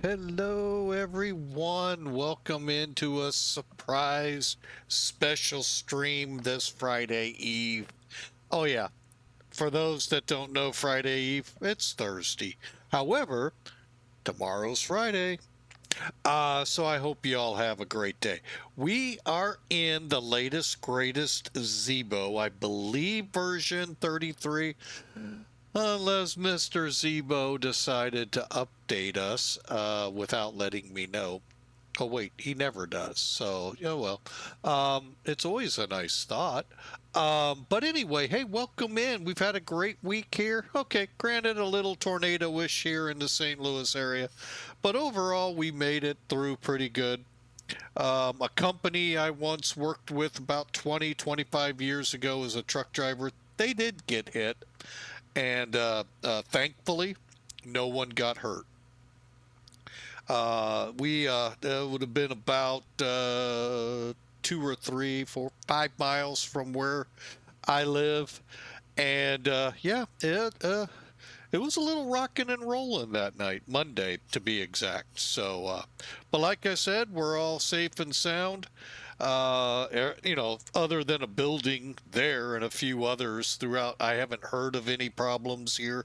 Hello, everyone. Welcome into a surprise special stream this Friday Eve. Oh, yeah. For those that don't know Friday Eve, it's Thursday. However, tomorrow's Friday. So I hope you all have a great day. We are in the latest, greatest Zibo, I believe version 33. Unless Mr. Zibo decided to update us without letting me know. Oh, wait, he never does. So, yeah, well, it's always a nice thought. But anyway, hey, welcome in. We've had a great week here. Okay, granted, a little tornado-ish here in the St. Louis area. But overall, we made it through pretty good. A company I once worked with about 25 years ago as a truck driver, they did get hit. And thankfully, no one got hurt. It would have been about 2 or 3, 4, 5 miles from where I live, and yeah, it was a little rocking and rolling that night, Monday to be exact. So, but like I said, we're all safe and sound. Other than a building there and a few others throughout, I haven't heard of any problems here.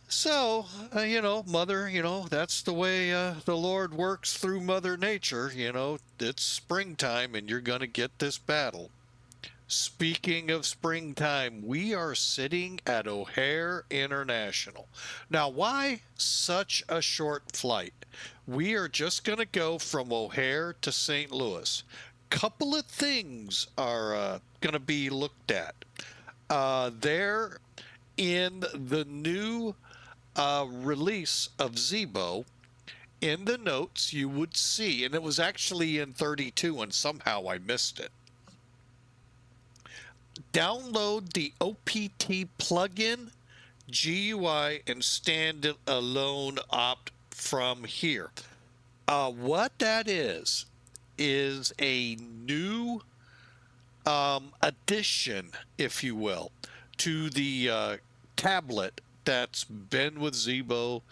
So, Mother, that's the way the Lord works through Mother Nature. It's springtime and you're going to get this battle. Speaking of springtime, we are sitting at O'Hare International. Now, why such a short flight? We are just going to go from O'Hare to St. Louis. Couple of things are going to be looked at. There in the new release of Zibo, in the notes you would see, and it was actually in 32 and somehow I missed it. Download the OPT plugin, GUI, and standalone opt from here. What that is a new addition, if you will, to the tablet that's been with Zibo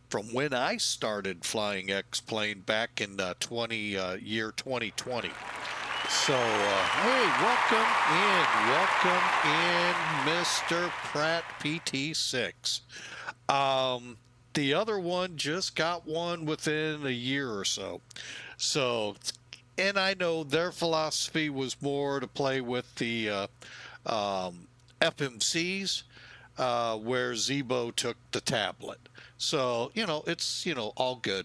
from when I started flying X-Plane back in year 2020. So, hey, welcome in, Mr. Pratt PT6. The other one just got one within a year or so. So, and I know their philosophy was more to play with the FMCs, where Zibo took the tablet. So, it's, all good.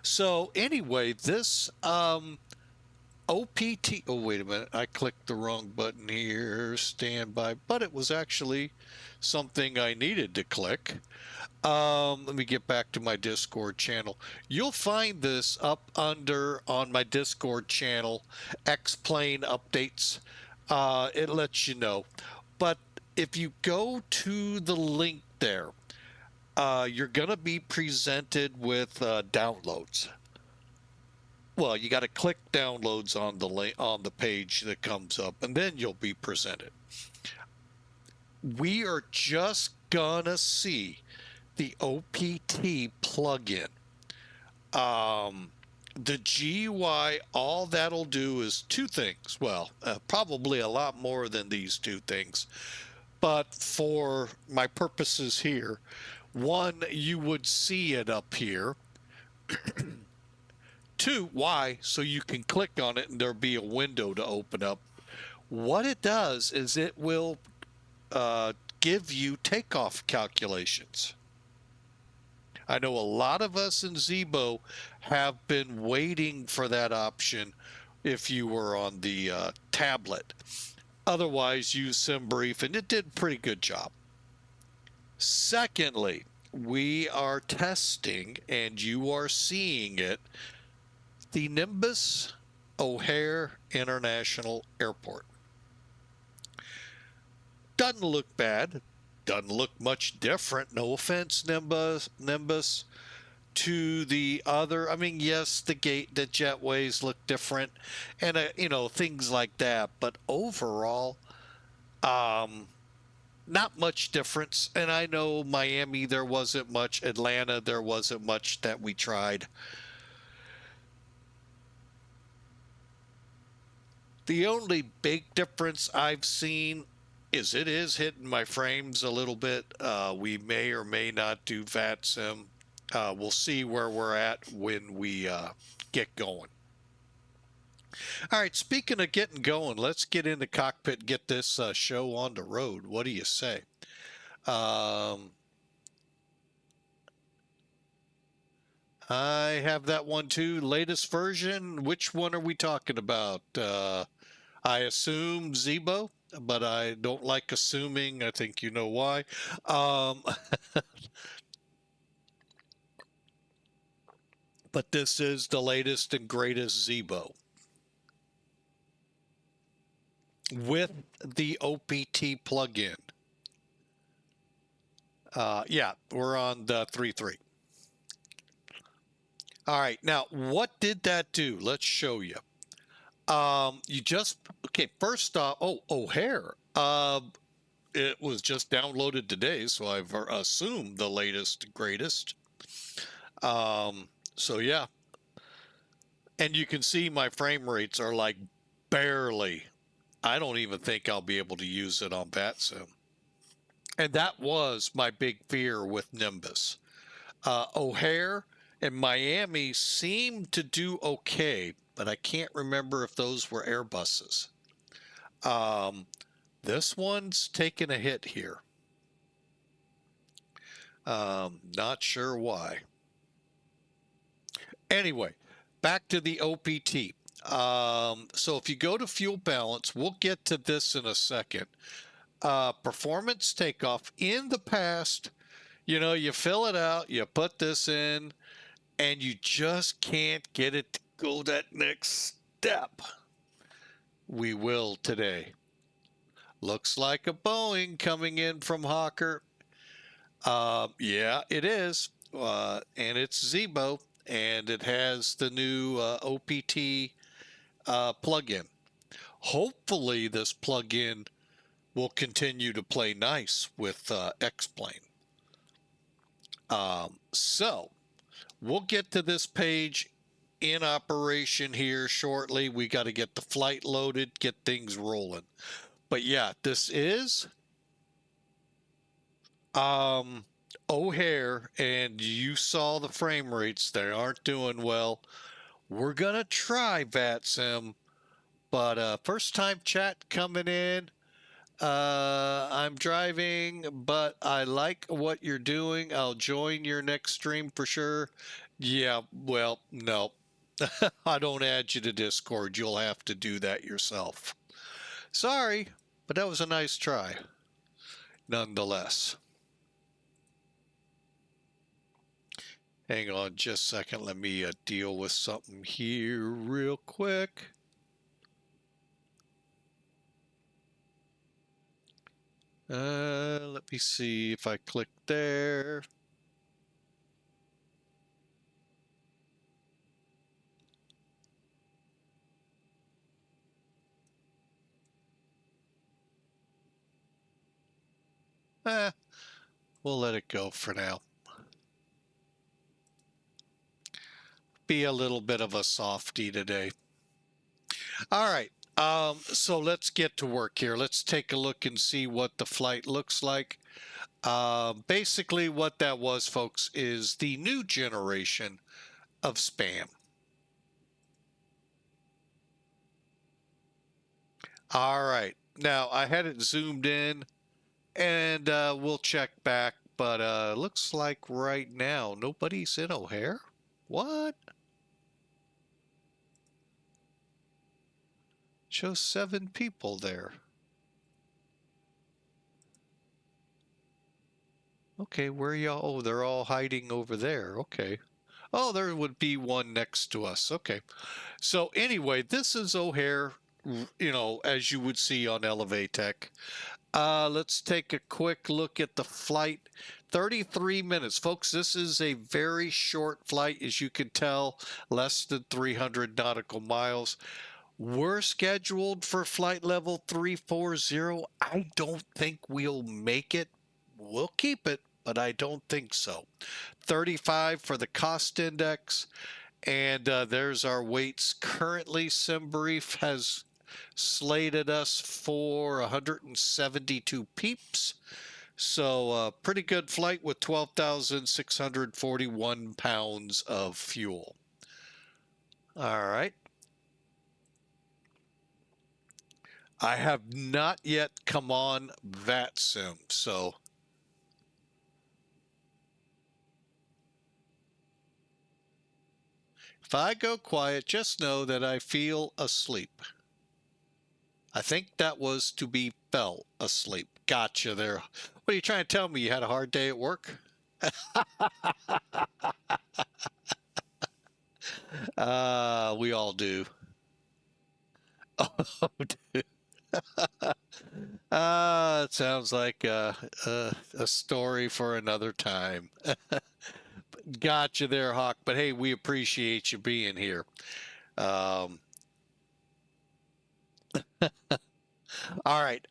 So anyway, this OPT, oh, wait a minute, I clicked the wrong button here, standby, but it was actually something I needed to click. Let me get back to my Discord channel. You'll find this up on my Discord channel, X-Plane Updates. It lets you know. But if you go to the link there, you're going to be presented with downloads. Well, you got to click downloads on the page that comes up, and then you'll be presented. We are just going to see the OPT plugin. The GUI, all that'll do is two things. Well, probably a lot more than these two things. But for my purposes here, one, you would see it up here. Two, why? So you can click on it and there'll be a window to open up. What it does is it will give you takeoff calculations. I know a lot of us in Zibo have been waiting for that option if you were on the tablet. Otherwise, use SimBrief, and it did a pretty good job. Secondly, we are testing, and you are seeing it, the Nimbus O'Hare International Airport. Doesn't look bad. Doesn't look much different. No offense, Nimbus, to the other. I mean, yes, the jetways look different, and things like that. But overall, not much difference. And I know Miami, there wasn't much. Atlanta, there wasn't much that we tried. The only big difference I've seen is it is hitting my frames a little bit. We may or may not do VATSIM. We'll see where we're at when we get going. All right, speaking of getting going, let's get in the cockpit and get this show on the road. What do you say? I have that one too. Latest version. Which one are we talking about? I assume Zibo, but I don't like assuming. I think you know why. Um, but this is the latest and greatest Zibo with the OPT plugin. Yeah, we're on the 3.3. All right, now what did that do? Let's show you. You just, okay, first off, O'Hare. It was just downloaded today, so I've assumed the latest, greatest. So yeah. And you can see my frame rates are like barely. I don't even think I'll be able to use it on VATSIM. And that was my big fear with Nimbus. O'Hare and Miami seemed to do okay, but I can't remember if those were Airbuses. This one's taking a hit here. Not sure why. Anyway, back to the OPT. So if you go to fuel balance, we'll get to this in a second. Performance takeoff in the past, you know, you fill it out, you put this in, and you just can't get it to go that next step. We will today. Looks like a Boeing coming in from Hawker. Yeah, it is. And it's Zibo, and it has the new OPT plugin. Hopefully, this plugin will continue to play nice with X-Plane. So, we'll get to this page in operation here shortly. We got to get the flight loaded, get things rolling. But yeah, this is O'Hare, and you saw the frame rates. They aren't doing well. We're going to try VATSIM, but first time chat coming in. I'm driving, but I like what you're doing. I'll join your next stream for sure. Yeah, well, no. I don't add you to Discord. You'll have to do that yourself. Sorry, but that was a nice try, nonetheless. Hang on just a second. Let me deal with something here real quick. Let me see if I click there. We'll let it go for now. Be a little bit of a softie today. All right. So let's get to work here. Let's take a look and see what the flight looks like. Basically what that was, folks, is the new generation of spam. All right. Now I had it zoomed in, and we'll check back, but looks like right now nobody's in O'Hare. What? Shows 7 people there. Okay, where y'all? Oh, they're all hiding over there. Okay. Oh, there would be one next to us. Okay. So anyway, this is O'Hare, you know, as you would see on Elevatech. Let's take a quick look at the flight. 33 minutes. Folks, this is a very short flight, as you can tell, less than 300 nautical miles. We're scheduled for flight level 340. I don't think we'll make it. We'll keep it, but I don't think so. 35 for the cost index. And there's our weights. Currently, SimBrief has slated us for 172 peeps. So pretty good flight with 12,641 pounds of fuel. All right. I have not yet come on VATSIM, so if I go quiet, just know that I feel asleep. I think that was to be fell asleep. Gotcha there. What are you trying to tell me? You had a hard day at work? We all do. Oh, dude. It sounds like a story for another time. Gotcha there, Hawk. But hey, we appreciate you being here. All right.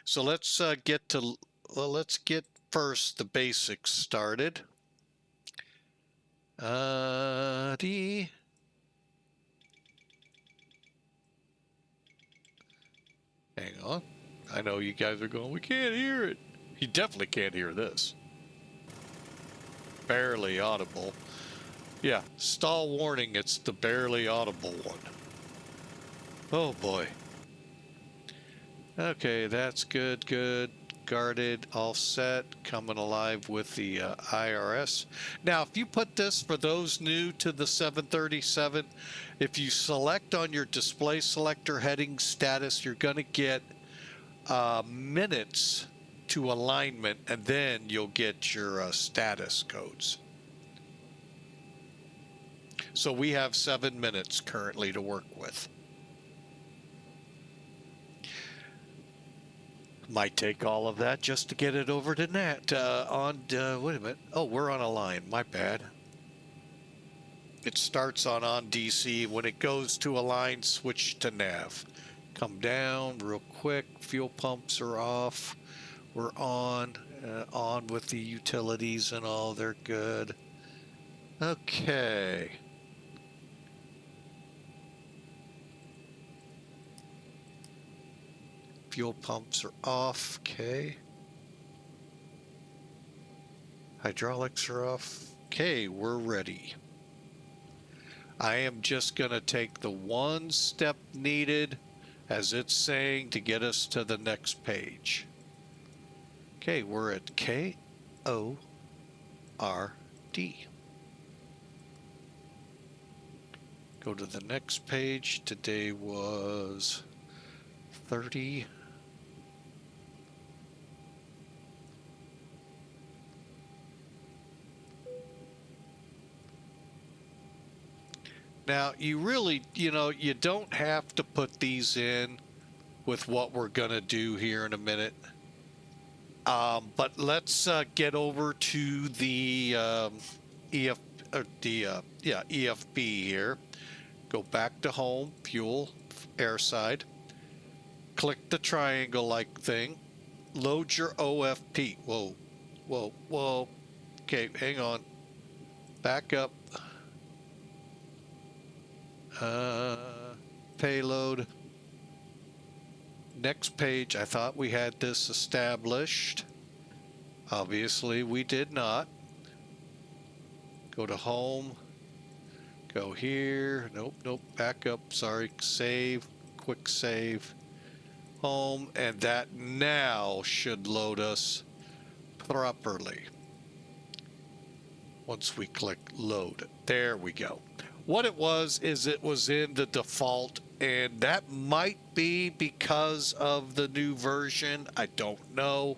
So let's get to, well, let's get first the basics started. Hang on. I know you guys are going, we can't hear it. You definitely can't hear this. Barely audible. Yeah, stall warning, it's the barely audible one. Oh boy. Okay, that's good, good. Guarded, all set, coming alive with the IRS. Now, if you put this, for those new to the 737, if you select on your display selector heading status, you're going to get minutes to alignment, and then you'll get your status codes. So we have 7 minutes currently to work with. Might take all of that just to get it over to Nat. Wait a minute. Oh, we're on a line. My bad. It starts on DC. When it goes to a line, switch to nav. Come down real quick. Fuel pumps are off. We're on with the utilities and all. They're good. Okay. Fuel pumps are off. Okay. Hydraulics are off. Okay, we're ready. I am just going to take the one step needed, as it's saying, to get us to the next page. Okay, we're at KORD. Go to the next page. Today was 30. Now, you really, you don't have to put these in with what we're going to do here in a minute. But let's get over to the EFB here. Go back to home, fuel, airside. Click the triangle-like thing. Load your OFP. Whoa, whoa, whoa. Okay, hang on. Back up. Payload. Next page. I thought we had this established. Obviously, we did not. Go to home. Go here. Nope, nope. Back up. Sorry. Save. Quick save. Home. And that now should load us properly. Once we click load. There we go. What it was is it was in the default, and that might be because of the new version. I don't know.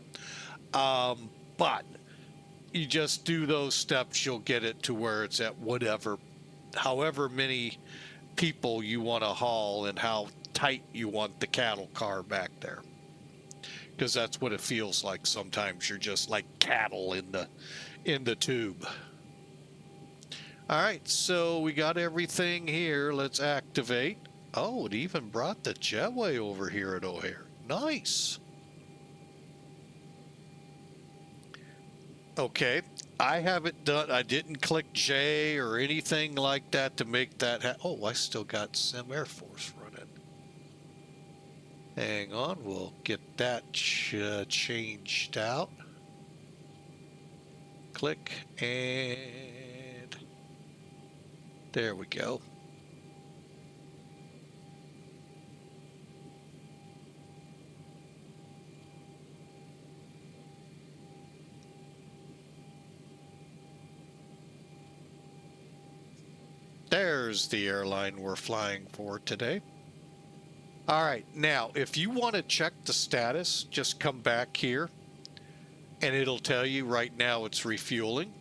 But you just do those steps, you'll get it to where it's at however many people you want to haul and how tight you want the cattle car back there. Because that's what it feels like sometimes. You're just like cattle in the tube. All right, so we got everything here. Let's activate. Oh, it even brought the jetway over here at O'Hare. Nice. Okay, I haven't done, I didn't click J or anything like that to make that oh, I still got Sim Air Force running. Hang on, we'll get that changed out. Click, and there we go. There's the airline we're flying for today. All right, now if you want to check the status, just come back here and it'll tell you right now it's refueling.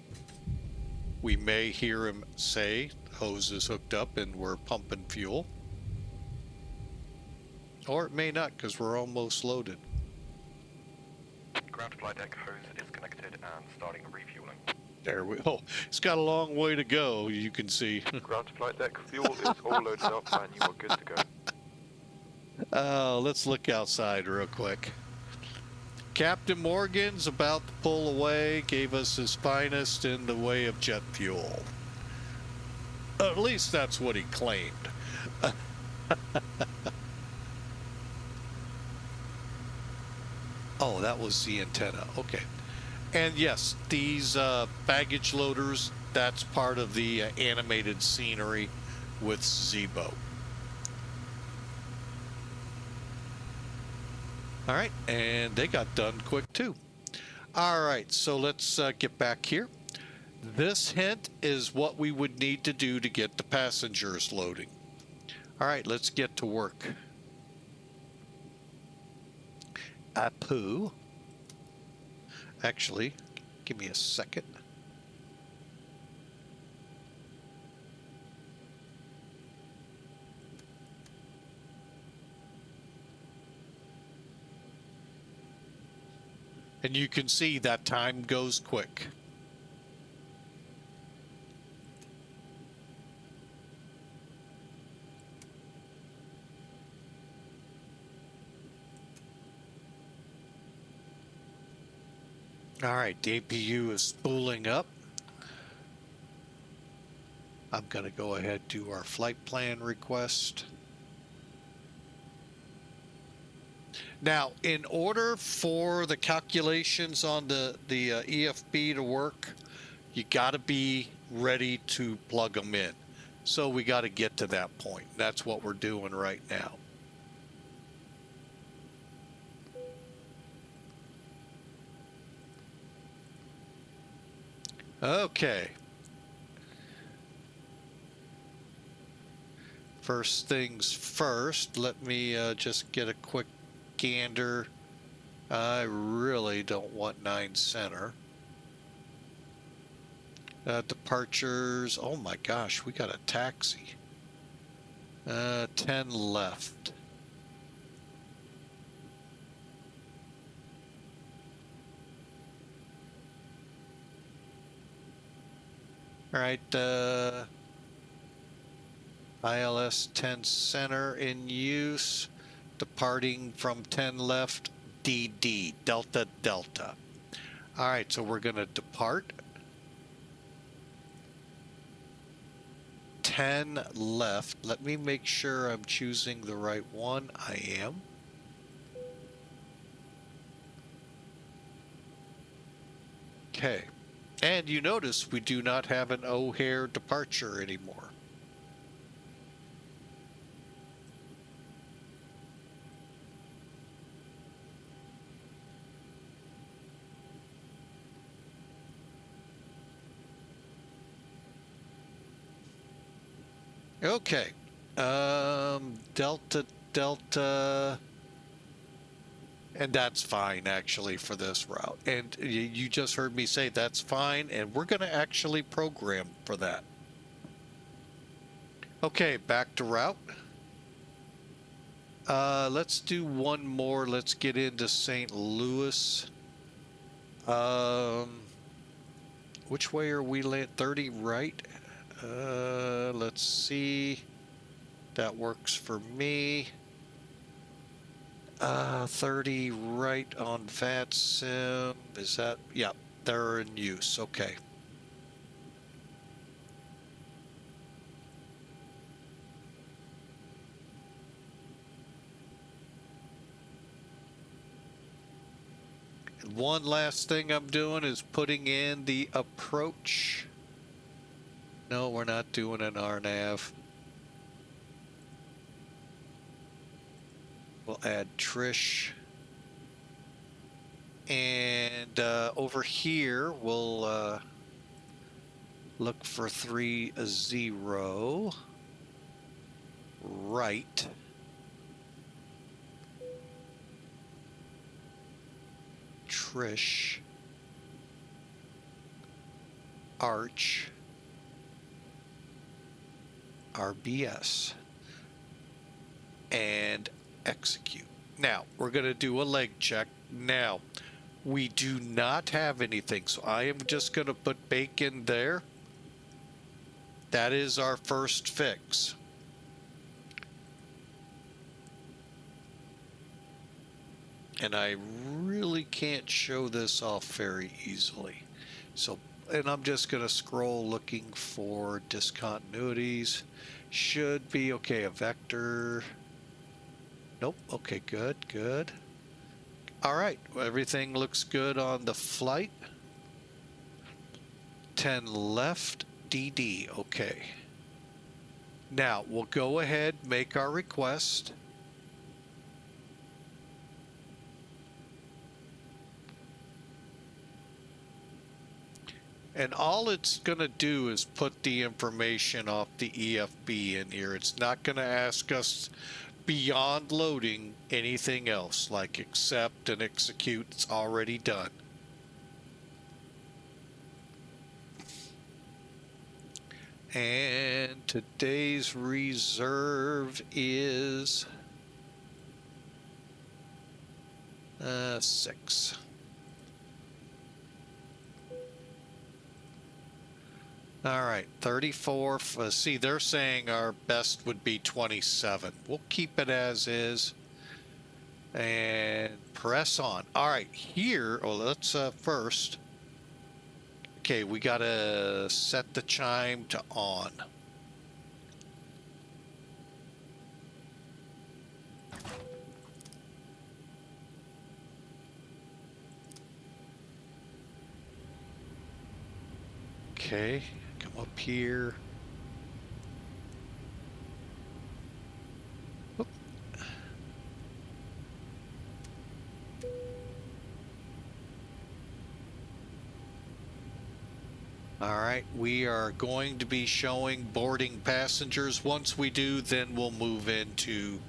We may hear him say hose is hooked up and we're pumping fuel. Or it may not because we're almost loaded. Ground flight deck hose is connected and starting refueling. There we go. Oh, it's got a long way to go, you can see. Ground flight deck fuel is all loaded up and you are good to go. Let's look outside real quick. Captain Morgan's about to pull away, gave us his finest in the way of jet fuel. At least that's what he claimed. Oh, that was the antenna. Okay. And yes, these baggage loaders, that's part of the animated scenery with Zibo. All right, and they got done quick too. All right, so let's get back here. This hint is what we would need to do to get the passengers loading. All right, let's get to work. Apu. Actually, give me a second. And you can see that time goes quick. All right, the APU is spooling up. I'm going to go ahead and do our flight plan request. Now, in order for the calculations on the EFB to work, you got to be ready to plug them in. So we got to get to that point. That's what we're doing right now. Okay. First things first, let me just get a quick gander. I really don't want 9 center. Departures, oh my gosh, we got a taxi. 10 left. All right, ILS 10 center in use, departing from 10 left, DD, Delta Delta. All right, so we're going to depart. 10 left. Let me make sure I'm choosing the right one. I am. Okay. And you notice we do not have an O'Hare departure anymore. Okay. Delta, Delta. And that's fine, actually, for this route. And you just heard me say that's fine, and we're going to actually program for that. Okay, back to route. Let's do one more. Let's get into St. Louis. Which way are we land? 30 right? Let's see. That works for me. 30 right on VATSIM. Is that? Yeah, they're in use. Okay. And one last thing I'm doing is putting in the approach. No, we're not doing an RNAV. We'll add Trish. And over here, we'll look for 30 right. Trish. Arch. RBS. And execute. Now, we're going to do a leg check. Now, we do not have anything, so I am just going to put bacon there. That is our first fix. And I really can't show this off very easily. So, and I'm just going to scroll looking for discontinuities. Should be okay. A vector. Nope. Okay, good, good. All right, everything looks good on the flight. 10 left, DD, okay. Now, we'll go ahead, make our request. And all it's going to do is put the information off the EFB in here. It's not going to ask us beyond loading anything else, like accept and execute. It's already done. And today's reserve is 6. All right, 34. See, they're saying our best would be 27. We'll keep it as is and press on. All right, here, well, let's first. Okay, we got to set the chime to on. Okay, come up here. Oop. All right, we are going to be showing boarding passengers. Once we do, then we'll move into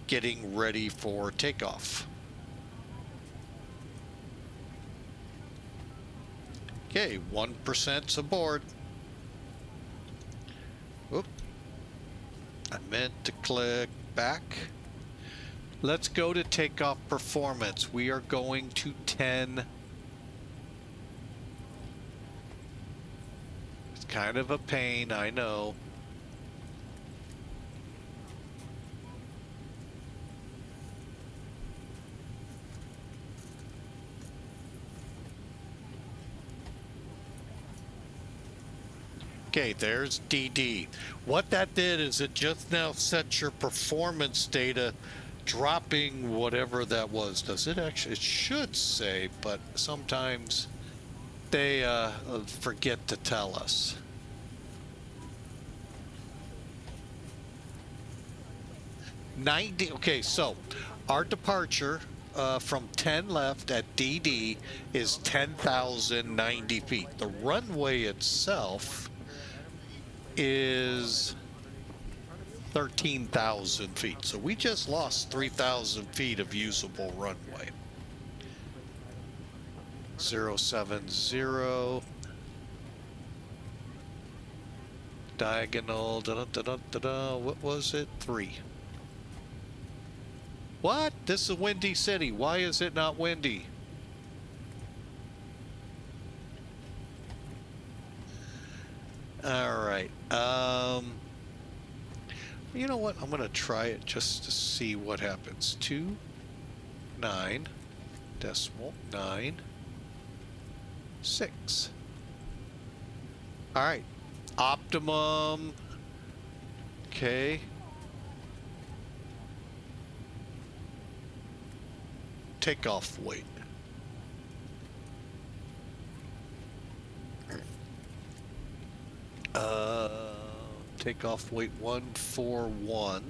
getting ready for takeoff. Okay, 1%'s aboard. Oop. I meant to click back. Let's go to takeoff performance. We are going to 10. It's kind of a pain, I know. Okay, there's DD. What that did is it just now set your performance data dropping whatever that was. Does it actually? It should say, but sometimes they forget to tell us. Okay, so our departure from 10 left at DD is 10,090 feet. The runway itself is 13,000 feet. So we just lost 3,000 feet of usable runway. 070 diagonal, what was it? 3. What? This is a windy city. Why is it not windy? All right. You know what? I'm going to try it just to see what happens. 29.96. All right. Optimum. Okay. Takeoff weight. Takeoff weight 141.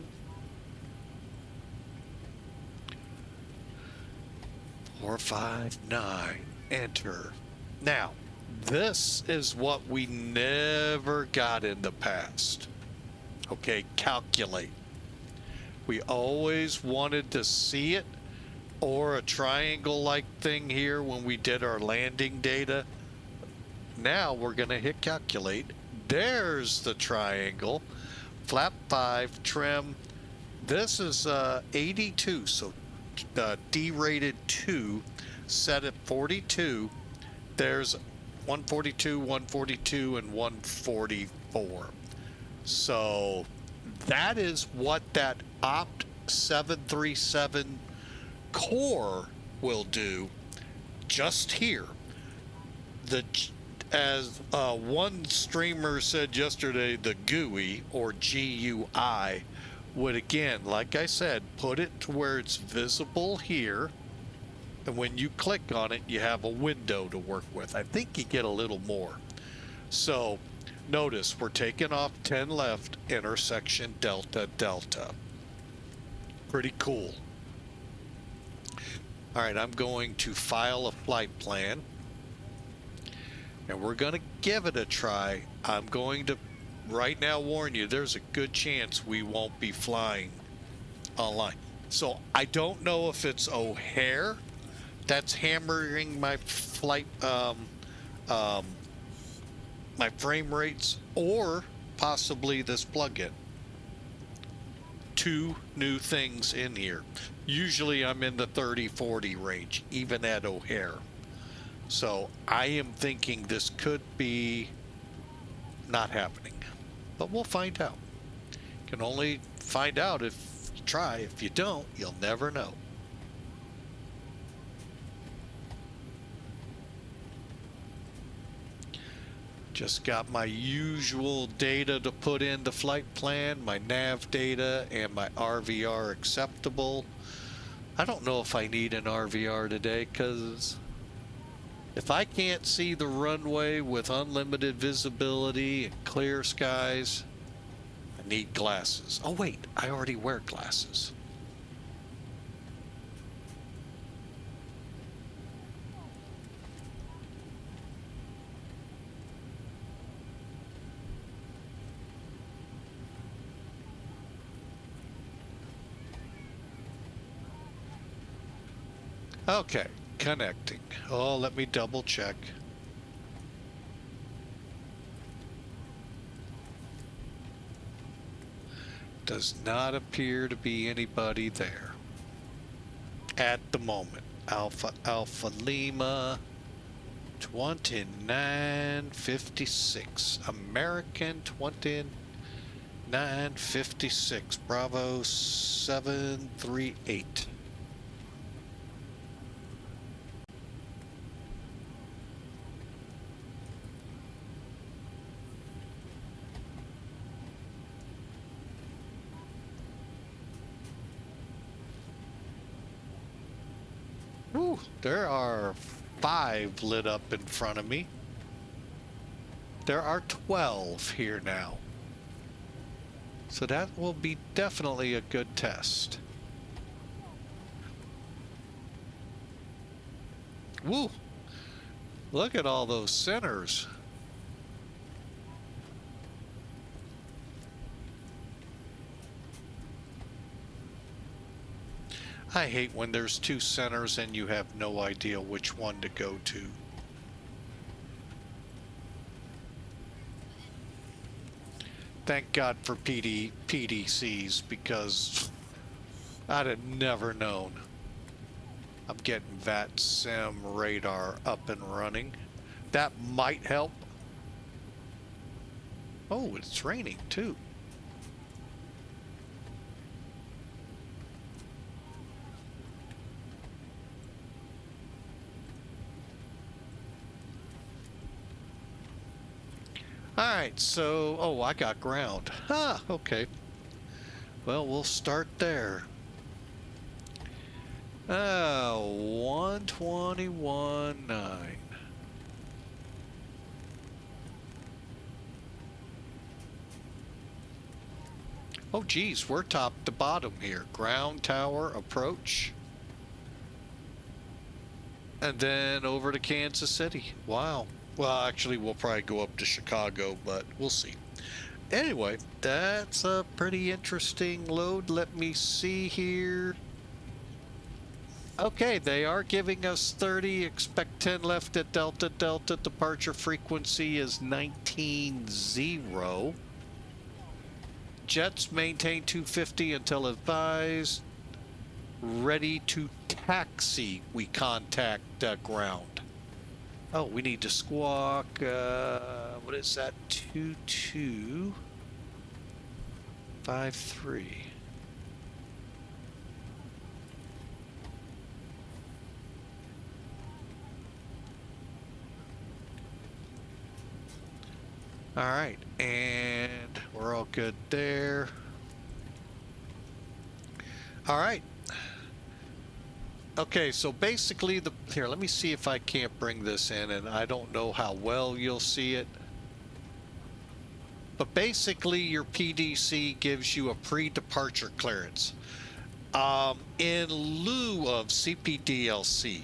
459. Enter. Now, this is what we never got in the past. Okay, calculate. We always wanted to see it, or a triangle-like thing here when we did our landing data. Now we're going to hit calculate. There's the triangle. Flap 5, trim. This is 82, so D-rated 2, set at 42. There's 142, 142, and 144. So that is what that Opt 737 core will do just here. As one streamer said yesterday, the GUI, or GUI, would again, like I said, put it to where it's visible here. And when you click on it, you have a window to work with. I think you get a little more. So notice we're taking off 10 left, intersection delta delta. Pretty cool. All right, I'm going to file a flight plan. And we're going to give it a try. I'm going to right now warn you, there's a good chance we won't be flying online. So I don't know if it's O'Hare that's hammering my flight, my frame rates, or possibly this plugin. Two new things in here. Usually I'm in the 30-40 range, even at O'Hare. So I am thinking this could be not happening, but we'll find out. You can only find out if you try. If you don't, you'll never know. Just got my usual data to put in the flight plan, my nav data, and my RVR acceptable. I don't know if I need an RVR today, because if I can't see the runway with unlimited visibility and clear skies, I need glasses. Oh wait, I already wear glasses. Okay, connecting. Oh, let me double check. Does not appear to be anybody there at the moment. Alpha Lima 2956. American 2956. Bravo 738. Woo, there are 5 lit up in front of me. There are 12 here now. So that will be definitely a good test. Woo! Look at all those centers. I hate when there's 2 centers and you have no idea which one to go to. Thank God for PDCs, because I'd have never known. I'm getting VATSIM radar up and running. That might help. Oh, it's raining too. Alright, so, oh, I got ground. Ah, okay. Well, we'll start there. 121.9. Oh, geez, we're top to bottom here. Ground tower approach. And then over to Kansas City. Wow. Well, actually, we'll probably go up to Chicago, but we'll see. Anyway, that's a pretty interesting load. Let me see here. Okay, they are giving us 30. Expect 10 left at Delta. Delta departure frequency is 19.0. Jets maintain 250 until advised. Ready to taxi. We contact ground. Oh, we need to squawk. What is that? 2253. All right, and we're all good there. All right. Okay, so basically here, let me see if I can't bring this in, and I don't know how well you'll see it. But basically your PDC gives you a pre-departure clearance. In lieu of CPDLC.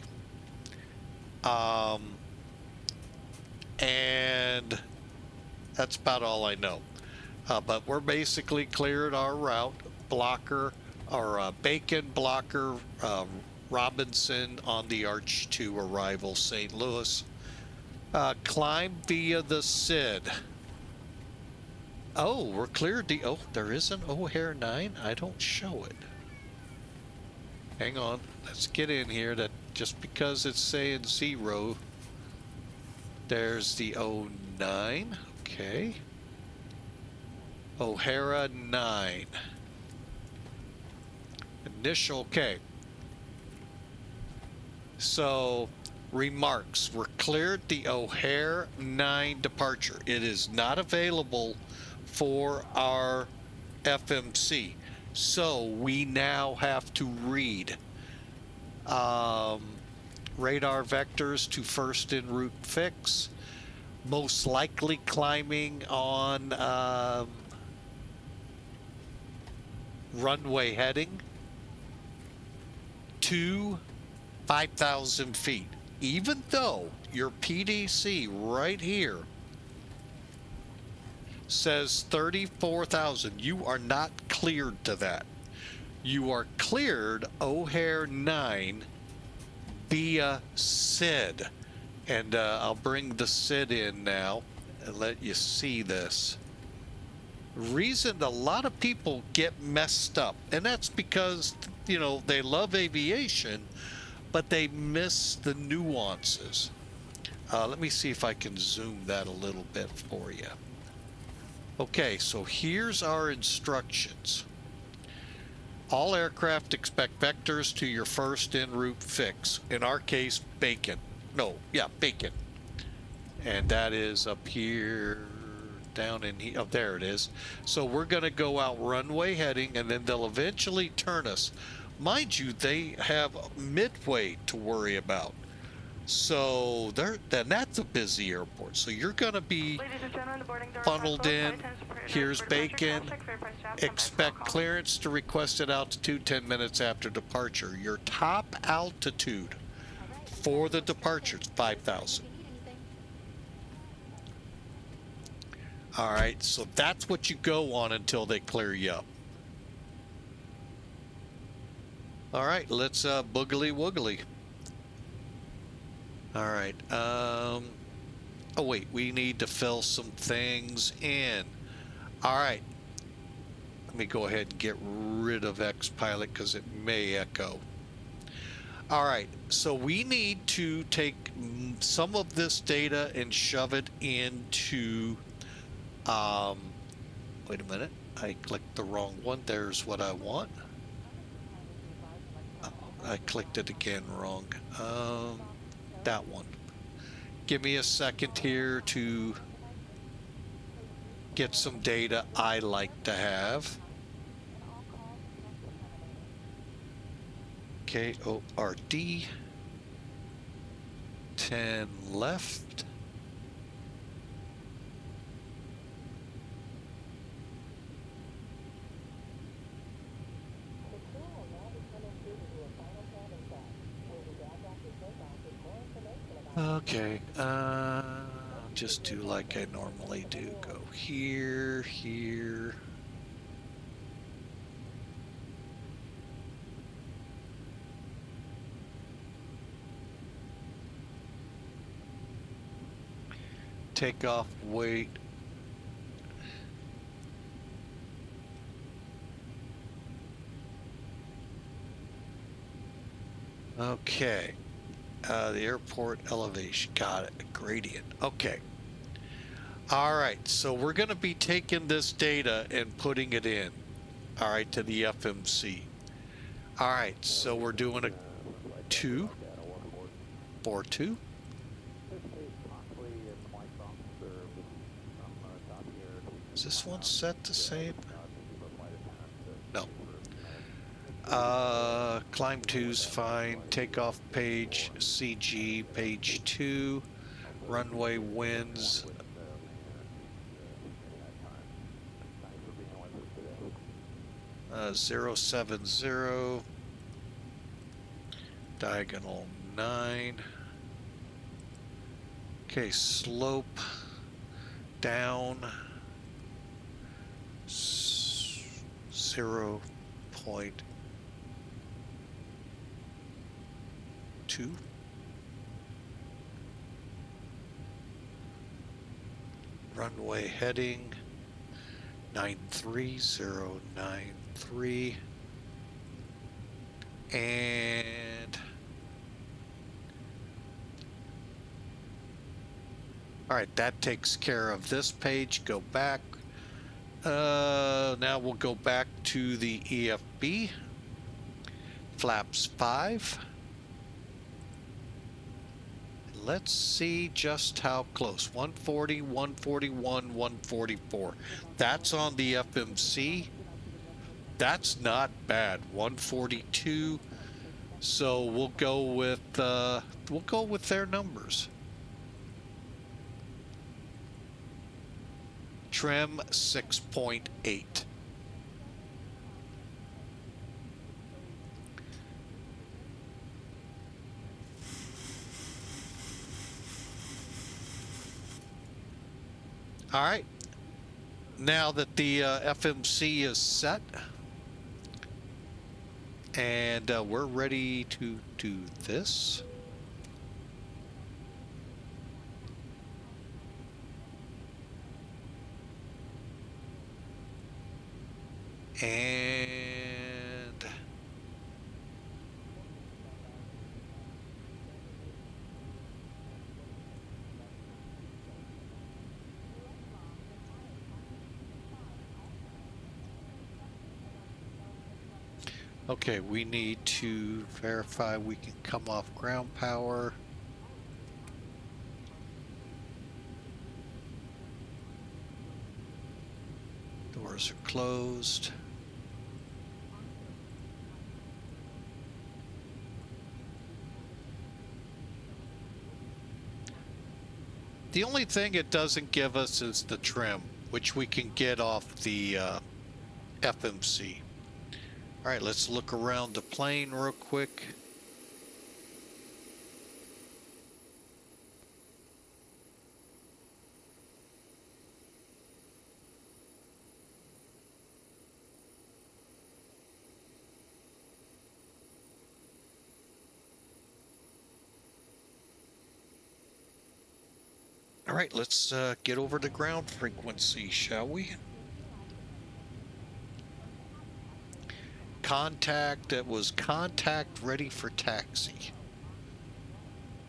And that's about all I know. But we're basically cleared our route. Blocker, or Bacon, Blocker, Robinson on the Arch 2 arrival, St. Louis. Climb via the SID. Oh, we're cleared the... Oh, there is an O'Hare 9? I don't show it. Hang on. Let's get in here. That just because it's saying 0. There's the 09. Okay. O'Hara 9. Initial, okay. So, remarks. We're cleared the O'Hare 9 departure. It is not available for our FMC. So, we now have to read radar vectors to first en route fix. Most likely climbing on runway heading to 5,000 feet. Even though your PDC right here says 34,000, you are not cleared to that. You are cleared O'Hare 9 via SID. And I'll bring the SID in now and let you see this. Reason a lot of people get messed up, and that's because, you know, they love aviation, but they miss the nuances. Let me see if I can zoom that a little bit for you. Okay, so here's our instructions. All aircraft expect vectors to your first en route fix. In our case, Bacon. No, yeah, Bacon. And that is up here, down in here. Oh, there it is. So we're going to go out runway heading, and then they'll eventually turn us. Mind you, they have midway to worry about. So then that's a busy airport. So you're going to be funneled in. Here's Bacon. Expect clearance to requested altitude 10 minutes after departure. Your top altitude for the departure is 5,000. All right, so that's what you go on until they clear you up. All right, let's boogly woogly. All right. Oh, wait, we need to fill some things in. All right. Let me go ahead and get rid of XPilot because it may echo. All right, so we need to take some of this data and shove it into Wait a minute. I clicked the wrong one. There's what I want. Oh, I clicked it again wrong. That one. Give me a second here to get some data I like to have. KORD. 10 left. Okay, just do like I normally do. Go here, here. Take off weight. Okay. The airport elevation. Got it. Gradient. Okay. All right. So we're going to be taking this data and putting it in. All right. To the FMC. All right. So we're doing a 2.4.2. Is this one set the same? No. Climb 2's fine. Takeoff page, CG, page 2. Runway winds. Uh, 070. Diagonal 9. Okay, slope down 0.2. Runway heading 93093. And all right, that takes care of this page. Go back. Now we'll go back to the EFB. Flaps 5. Let's see just how close. 140, 141, 144. That's on the FMC. That's not bad. 142. So we'll go with their numbers. Trim 6.8. All right. Now that the FMC is set and we're ready to do this. And okay, we need to verify we can come off ground power. Doors are closed. The only thing it doesn't give us is the trim, which we can get off the FMC. All right, let's look around the plane real quick. All right, let's get over to ground frequency, shall we? Contact, that was contact ready for taxi.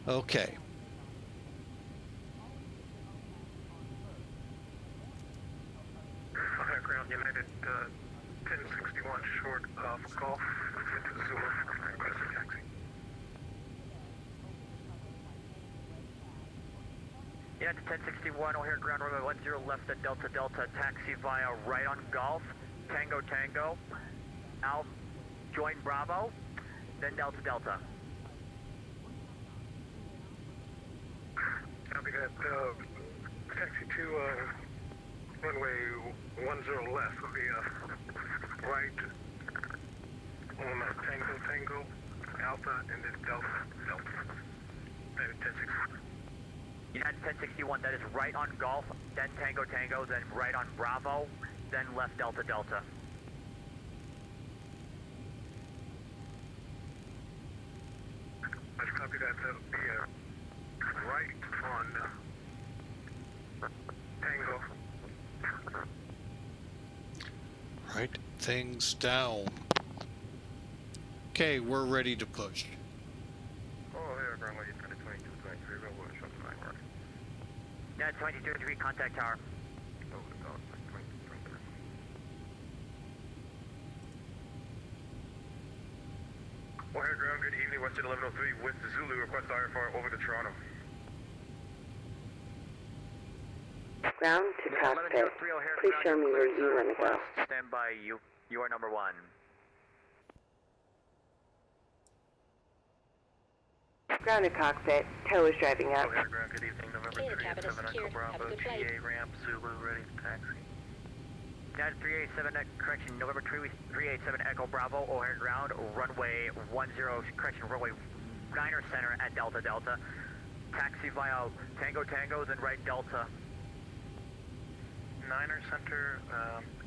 Okay. United 1061 short of Golf into Zulu, requesting taxi. United 1061, O'Hare ground runway 10 left at Delta Delta, taxi via right on Golf, Tango Tango, Alf, join Bravo, then Delta Delta. Copy that, taxi to runway 10 left will be right on Tango Tango, Alpha, and then Delta Delta. United 1061. United 1061, that is right on Golf, then Tango Tango, then right on Bravo, then left Delta Delta. Let's copy that. That'll be right on Tango. Write things down. Okay, we're ready to push. Oh, here, runway 22, 23, railroad, short line, right. United 22-3, contact tower. Oh, the dog, 22, 23. O'Hare ground, good evening, Western 1103 with Zulu, request IFR over to Toronto. Ground to cockpit. 1103 O'Hare Please ground, show me where you want to go. Stand by, you are number 1. Ground to cockpit. Tow is driving up. O'Hare ground, good evening, November Okay, the 387 cabin is Echo cleared. Have a Bravo, good flight. GA ramp, Zulu, ready for taxi. United 387, correction, November 387 Echo Bravo, O'Hare ground, runway 10, correction, runway 9er center at Delta Delta. Taxi via Tango Tango, then right Delta. 9er center,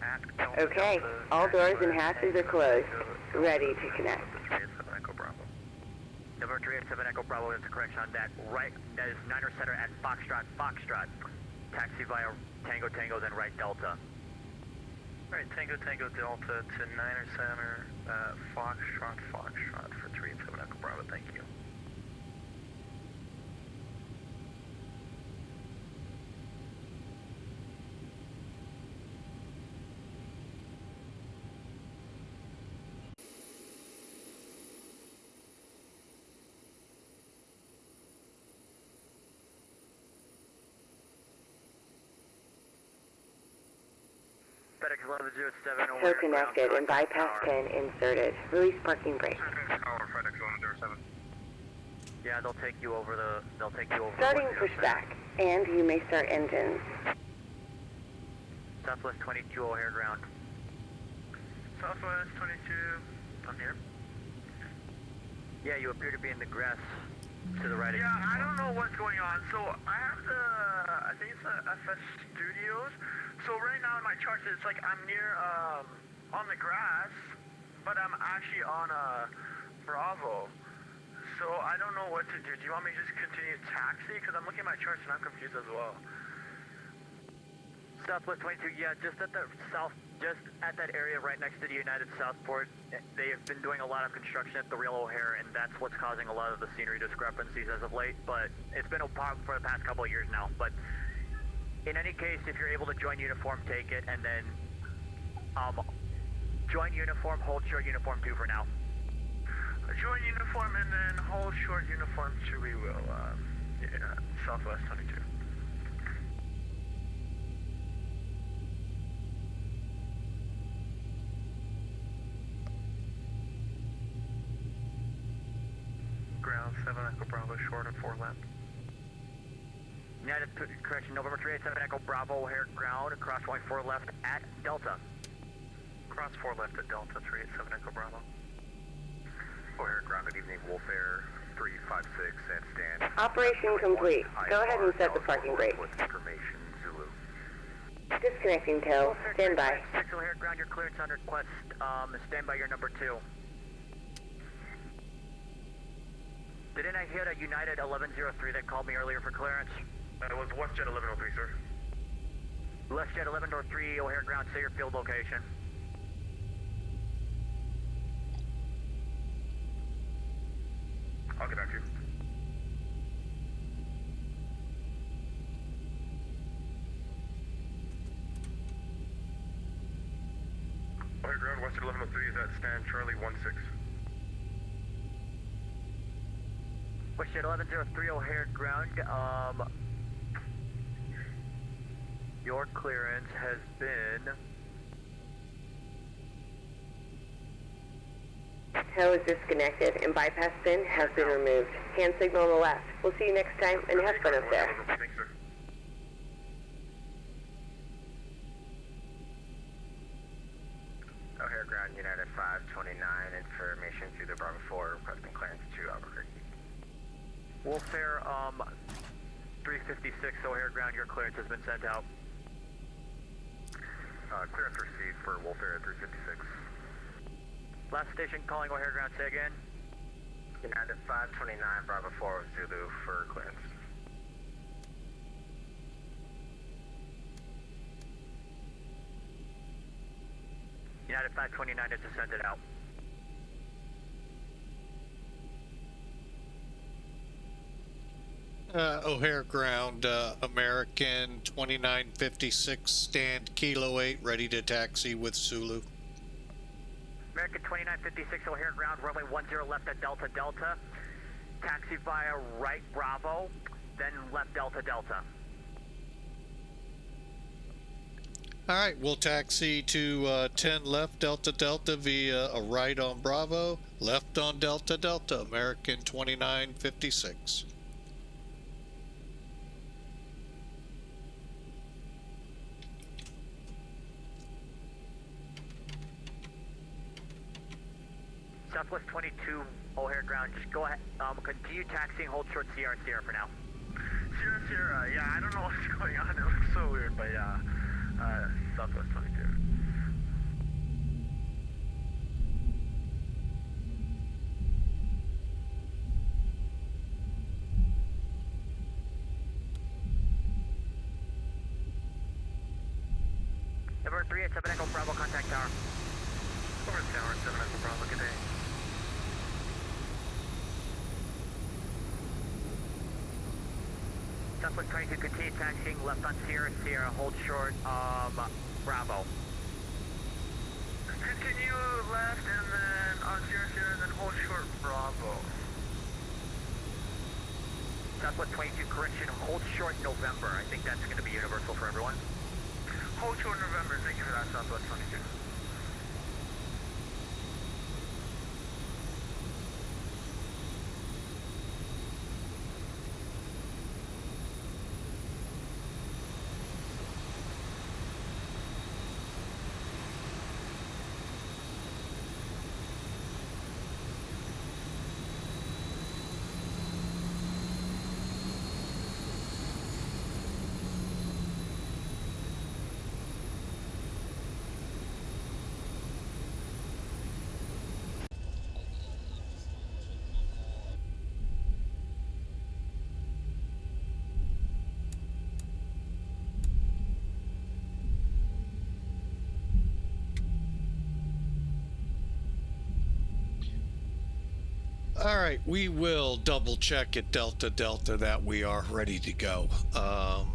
at Delta Okay, Delta, all doors and taxi hatches via are closed. Tango, Ready to connect. 387 Echo Bravo. November 387 Echo Bravo, that's a correction on that. Right, that is 9er center at Foxtrot, Foxtrot. Taxi via Tango Tango, then right Delta. Alright, Tango Tango Delta to 9er center, Foxtrot, Foxtrot for 387 Echo Bravo, thank you. FedEx 1107 Tow O'Hare connected and bypass pin inserted. Release parking brake. Tower, FedEx 1107. Yeah, they'll take you over the, Starting 107. pushback, and you may start engines. Southwest 22 O'Hare ground. Southwest 22, I'm here. Yeah, you appear to be in the grass to the right of Yeah, I don't know what's going on. So I have I think it's the FS Studios. So right now in my charts, it's like I'm near, on the grass, but I'm actually on Bravo. So I don't know what to do. Do you want me to just continue taxi? Because I'm looking at my charts and I'm confused as well. Southwest 22, yeah, just at the south, just at that area right next to the United Southport. They have been doing a lot of construction at the real O'Hare, and that's what's causing a lot of the scenery discrepancies as of late. But it's been a problem for the past couple of years now. But in any case, if you're able to join uniform, take it, and then join uniform, hold short uniform 2 for now. Join uniform and then hold short uniform 2 we will, yeah, Southwest 22. Ground 7 Echo Bravo, short of 4 left. United, correction, November 387 Echo Bravo, O'Hare ground, across 4 left at Delta. Cross 4 left at Delta 387 Echo Bravo. O'Hare ground, good evening, Wolf Air 356 at stand. Operation complete. Go ahead and set the parking brake. With information, Zulu. Disconnecting tow. Stand by. 6 O'Hare ground, your clearance on request. Stand by your number 2. Didn't I hit a United 1103 that called me earlier for clearance? It was WestJet 1103, sir. WestJet 1103, O'Hare ground, say your field location. I'll get back to you. stand Charlie 16. WestJet 1103 O'Hare ground. Your clearance has been... Tow is disconnected and bypass bin has been removed. Hand signal on the left. We'll see you next time and have fun up there. Thanks, sir. O'Hare ground, United 529, information through the Bravo 4, requesting clearance to Albuquerque. Wolfare 356 O'Hare ground, your clearance has been sent out. Clearance received for Wolfare 356. Last station calling O'Hare ground, say again. United 529, Bravo 4, Zulu for clearance. United 529 is descended out. O'Hare ground, American 2956, stand Kilo 8, ready to taxi with Zulu. American 2956 O'Hare ground, runway 10 left at Delta Delta. Taxi via right Bravo, then left Delta Delta. All right, we'll taxi to 10 left Delta Delta via a right on Bravo, left on Delta Delta, American 2956. Southwest 22 O'Hare ground, just go ahead, continue taxiing, hold short Sierra Sierra for now. Sierra, yeah, I don't know what's going on. It looks so weird, but yeah. Southwest 22. Number 387 Echo Bravo, contact tower. Over tower, 7 Echo Bravo, good day. Southwest 22, continue taxiing, left on Sierra Sierra, hold short, Bravo. Continue left and then on Sierra and then hold short Bravo. Southwest 22, correction, hold short November. I think that's going to be universal for everyone. Hold short November, thank you for that, Southwest 22. All right, we will double check at Delta Delta that we are ready to go. I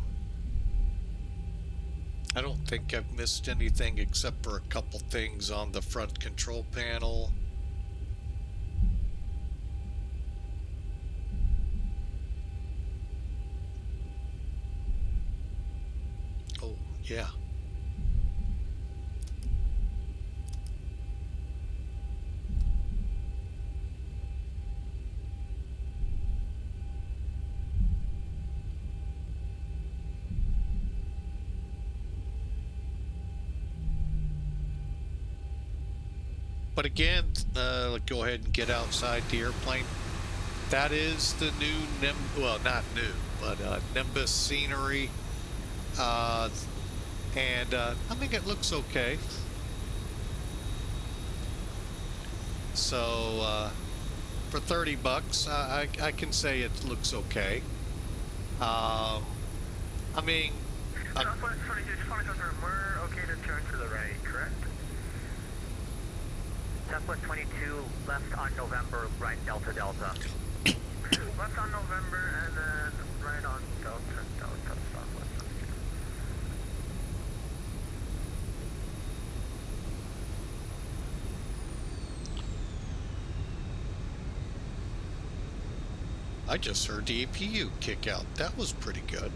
don't think I've missed anything except for a couple things on the front control panel. Oh, yeah. But again, go ahead and get outside the airplane. That is the new well, not new, but Nimbus scenery. I think it looks okay. So for 30 bucks, I can say it looks okay. I mean, Southwest 22, just want to confirm, we're okay to turn to the right, correct? Southwest 22, left on November, right Delta Delta. Left on November and then right on Delta Delta, Southwest 22. I just heard the APU kick out. That was pretty good.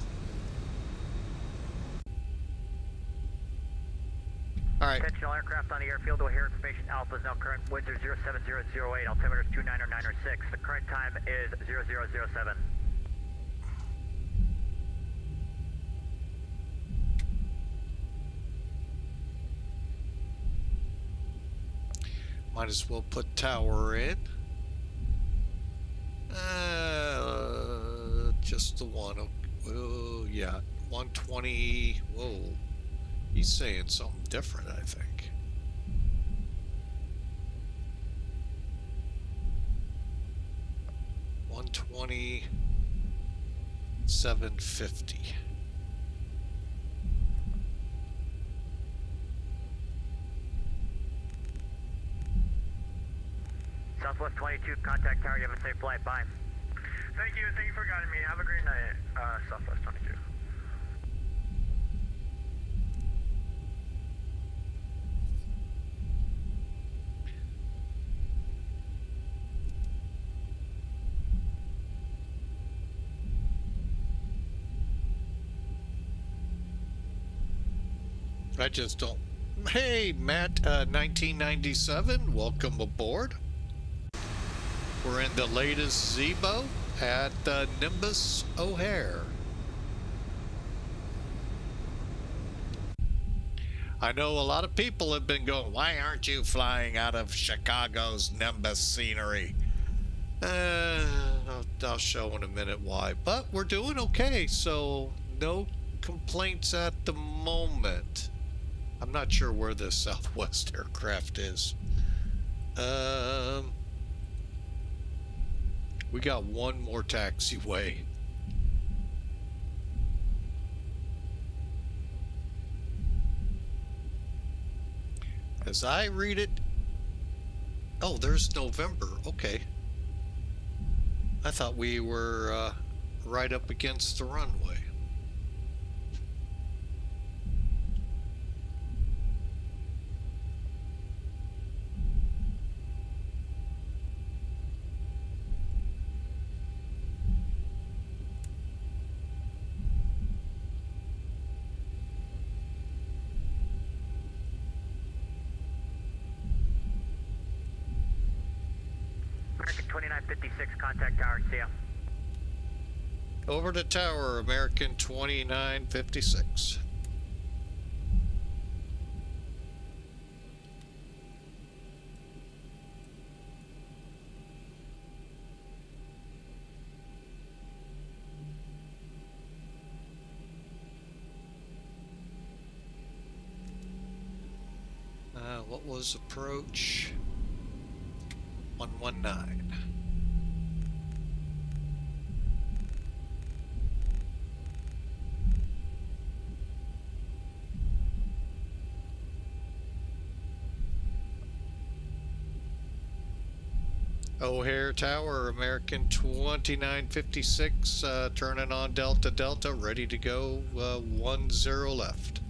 All right. Attention all aircraft on the airfield. O'Hare information Alpha is now current. Winds are 07008. Altimeter is 29096. The current time is 0007. Might as well put tower in. Just the one. Oh, yeah. 120. Whoa. He's saying something different, I think. $120, $750. Southwest 22, contact tower. You have a safe flight. Bye. Thank you for guiding me. Have a great night, Southwest 22. I just don't. Hey, Matt, 1997, welcome aboard. We're in the latest Zibo at Nimbus O'Hare. I know a lot of people have been going, why aren't you flying out of Chicago's Nimbus scenery? I'll show in a minute why, but we're doing okay, so no complaints at the moment. I'm not sure where this Southwest aircraft is. We got one more taxiway. As I read it, oh, there's November. Okay. I thought we were right up against the runway. American 2956, contact tower. See ya. Over to tower, American 2956. What was approach? 119. O'Hare Tower, American 2956, turning on Delta Delta, ready to go, 10 left.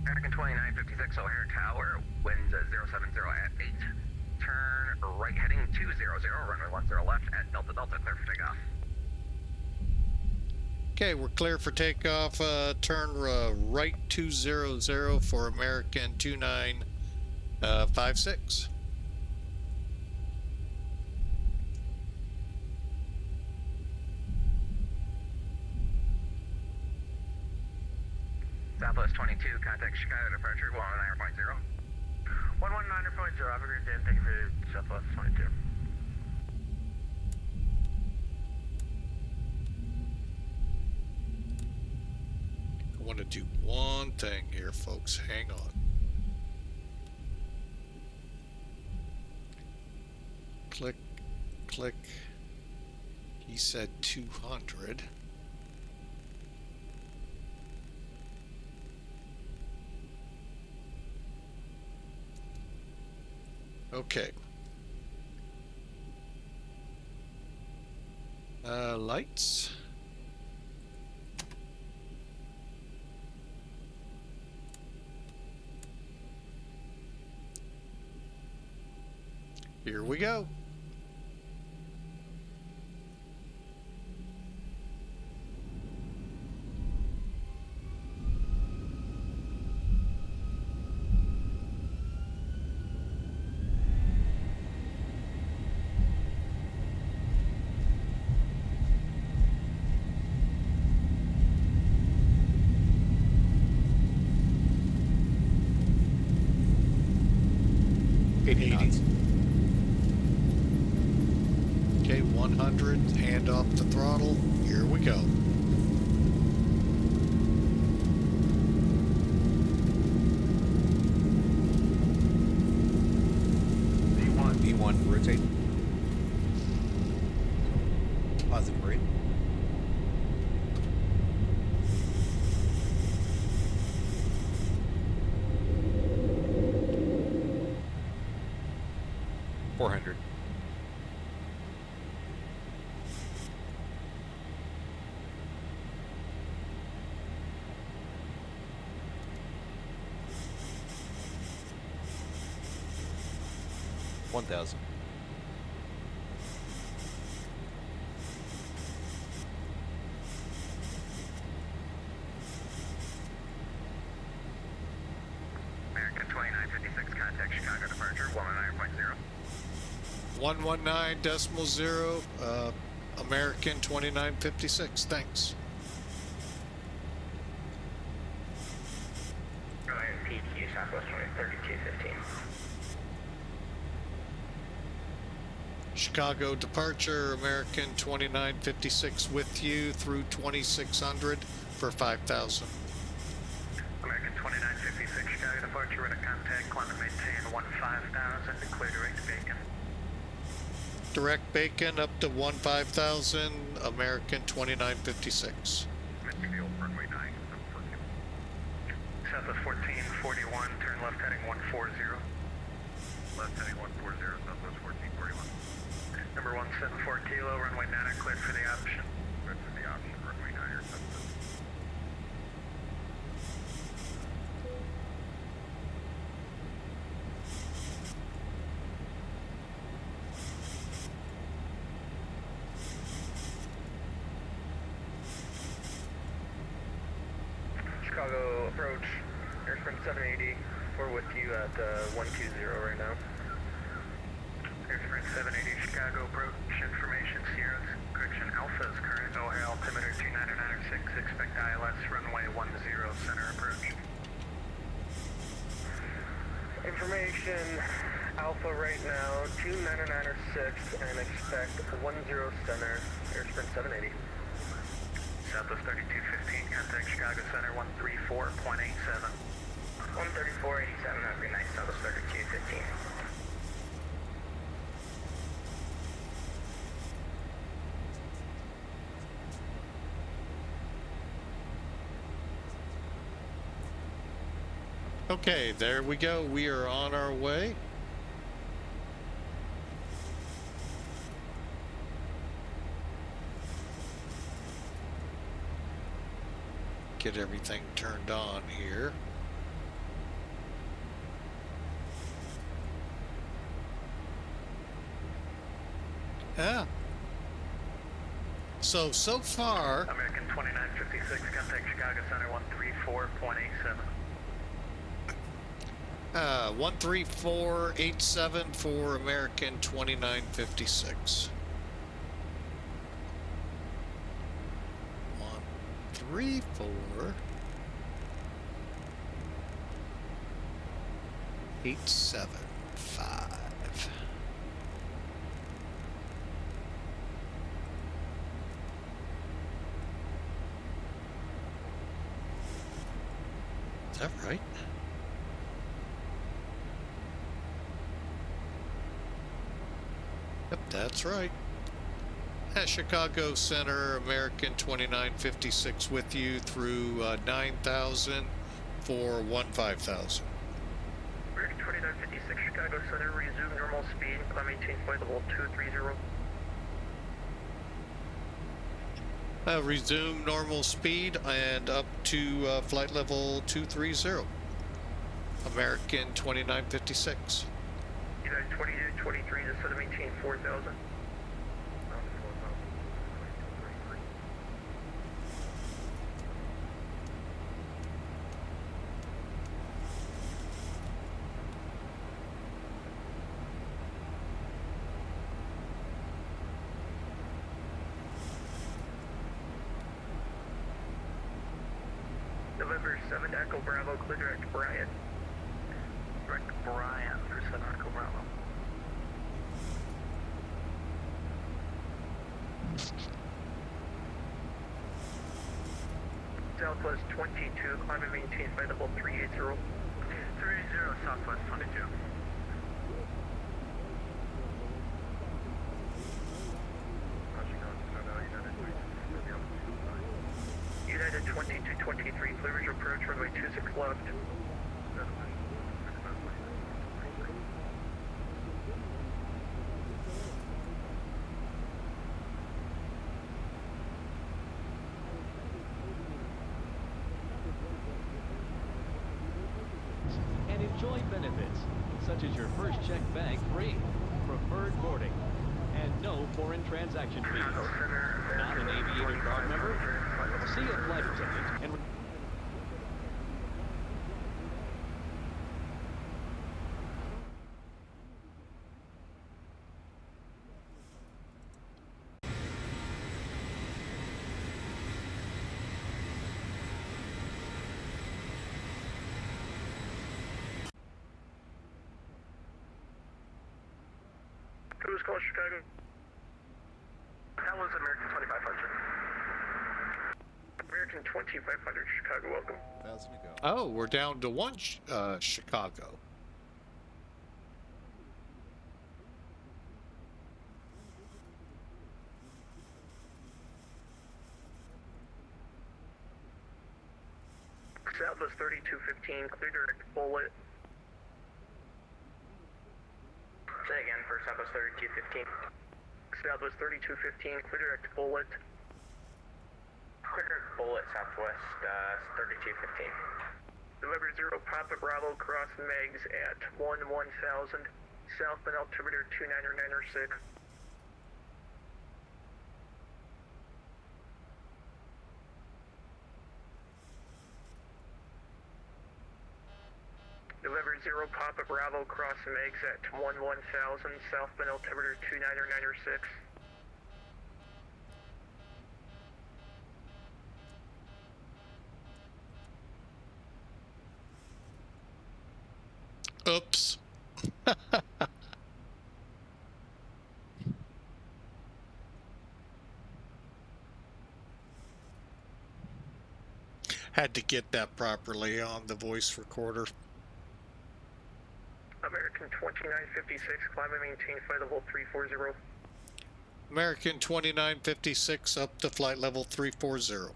American 2956 O'Hare Tower, winds at 070 at 8. Turn right heading 200, runway 10 left at Delta Delta, clear for takeoff. Okay, we're clear for takeoff, turn right 200 for American 2956. Southwest 22, contact Chicago departure 119.0. 119.0, have a great day, and thank you for Southwest 22. I want to do one thing here, folks. Hang on. Click, click. He said 200. Okay. Lights. Here we go. 80 80. knots. Okay, 100, hand off the throttle. Here we go. V1, rotate. Positive rate. $400. $1,000. American 2956, contact Chicago departure 119.0. 119.0, American 2956, thanks. Go ahead, PQ Southwest 3215. Chicago departure, American 2956 with you through 2600 for 5,000. American 2956, Chicago departure with a contact, climb and maintain 15,000, declare direct Bacon. Direct Bacon up to 15,000, American 2956. Midfield, runway 9. Southwest 1441, turn left heading 140. Left heading 140, Southwest 1441. Number 174 Kilo, runway 9, cleared for the option. Cleared for the option, runway 9 or something. Chicago approach, airsprint 780, we're with you at 120 right now. Airsprint 780, Chicago approach, information Sierra, correction Alpha's current O'Hare altimeter 29906, expect ILS runway 10 center approach. Information Alpha right now, 29906 and expect 10 center, airsprint 780. Southwest 3215, contact Chicago Center 134.87. 134.87, that'd be nice, Southwest 3215. Okay, there we go. We are on our way. Get everything turned on here. Yeah. So far, American 2956, contact Chicago Center 134.87. 13487 for American 2956. 134 875. Is that right? Yep, that's right. At Chicago Center, American 2956 with you through 9,000 for 15,000. American 2956, Chicago Center, resume normal speed, climb maintain flight level 230. Resume normal speed and up to flight level 230. American 2956. United 2223, just set to maintain 4,000. November 7 Echo Bravo, clear direct Brian. Direct Brian for 7 Echo Bravo. Southwest 22, climb and maintain flight level 380. 380, Southwest 22. United 2223, clear visual approach, runway 26 left. And enjoy benefits, such as your first check bag free, preferred boarding, and no foreign transaction fees. Not an aviator card member? See a flight attendant and... Who's calling Chicago? That was American 2500. American 2500, Chicago, welcome. 1,000 to go. Oh, we're down to one Chicago. Southwest 3215, clear direct bullet. Say again for Southwest 3215. Southwest 3215, clear direct bullet. Clear direct bullet Southwest 3215. November 0, Papa Bravo, cross Megs at 1000, southbound altimeter 29906. November 0, Papa Bravo, cross Megs at 1000, southbound altimeter 29906. Oops. Had to get that properly on the voice recorder. American 2956, climb and maintain flight level 340. American 2956 up to flight level 340.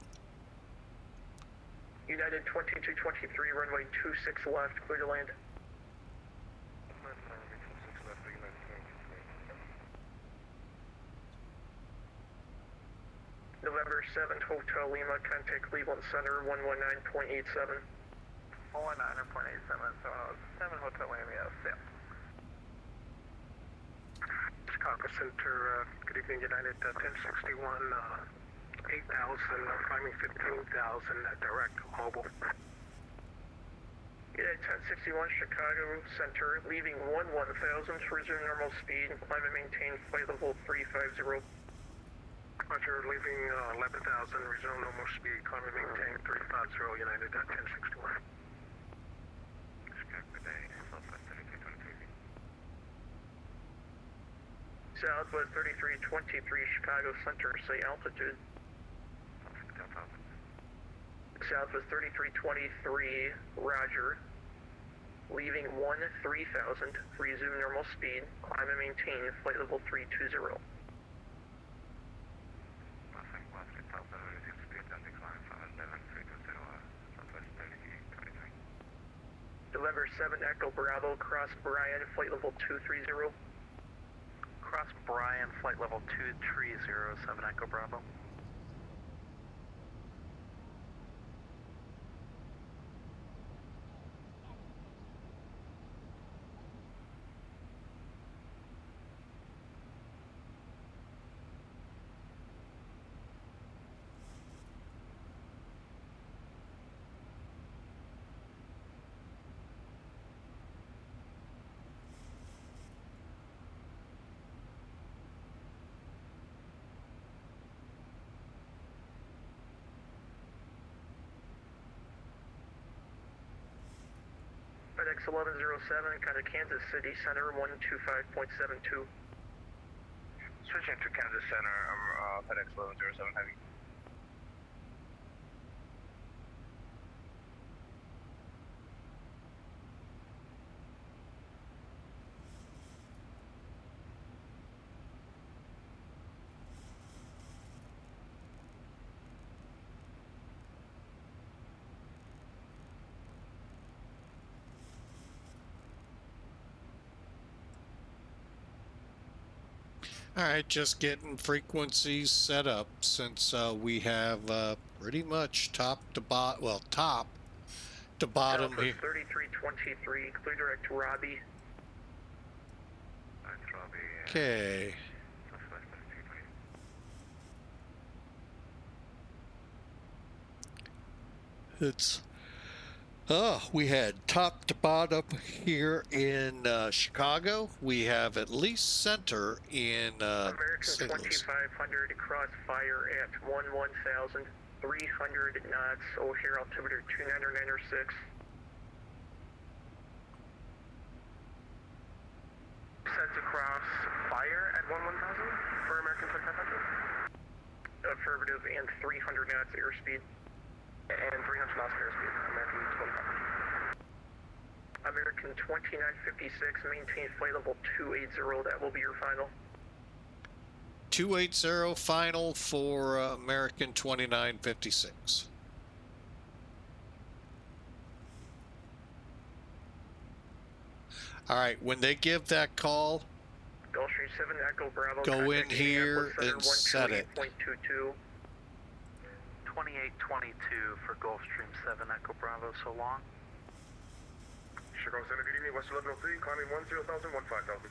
United 2223, runway 26 left, clear to land. November 7, Hotel Lima, contact Cleveland Center 119.87. 119.87, so 7 Hotel Lima, yeah. Chicago Center, good evening, United 1061, 8,000, climbing 15,000, direct mobile. United 1061, Chicago Center, leaving 1000 to resume normal speed, climb and maintain flight level 350. Roger, leaving 11,000, resume normal speed, climb and maintain 350, United 1061. Southwest 3323, Chicago Center, say altitude. Southwest 3323, Roger. Leaving 3000, resume normal speed, climb and maintain flight level 320. November 7, Echo Bravo, cross Brian, flight level 230. Cross Brian, flight level 230, 7 Echo Bravo. FedEx 1107, kind of Kansas City Center 125.72. Switching to Kansas Center, FedEx 1107 Heavy. All right, just getting frequencies set up since we have pretty much top to bottom here. 3323, clear direct to Robbie. Okay. We had top to bottom here in Chicago. We have at least center in American St. Louis. 2500 crossfire at 11,300 knots, O'Hare altimeter 29906. Sets across fire at 11,000 for American 2500. Affirmative, and 300 knots airspeed. And 300 knots airspeed, American 2500. American 2956, maintain flight level 280, that will be your final. 280 final for American 2956. All right, when they give that call, Gulfstream 7 Echo Bravo. go in here and set it. 128.22. 2822 for Gulfstream 7 Echo Bravo, so long. Chicago Center, good evening, West 1103, climbing 10,000, 15,000.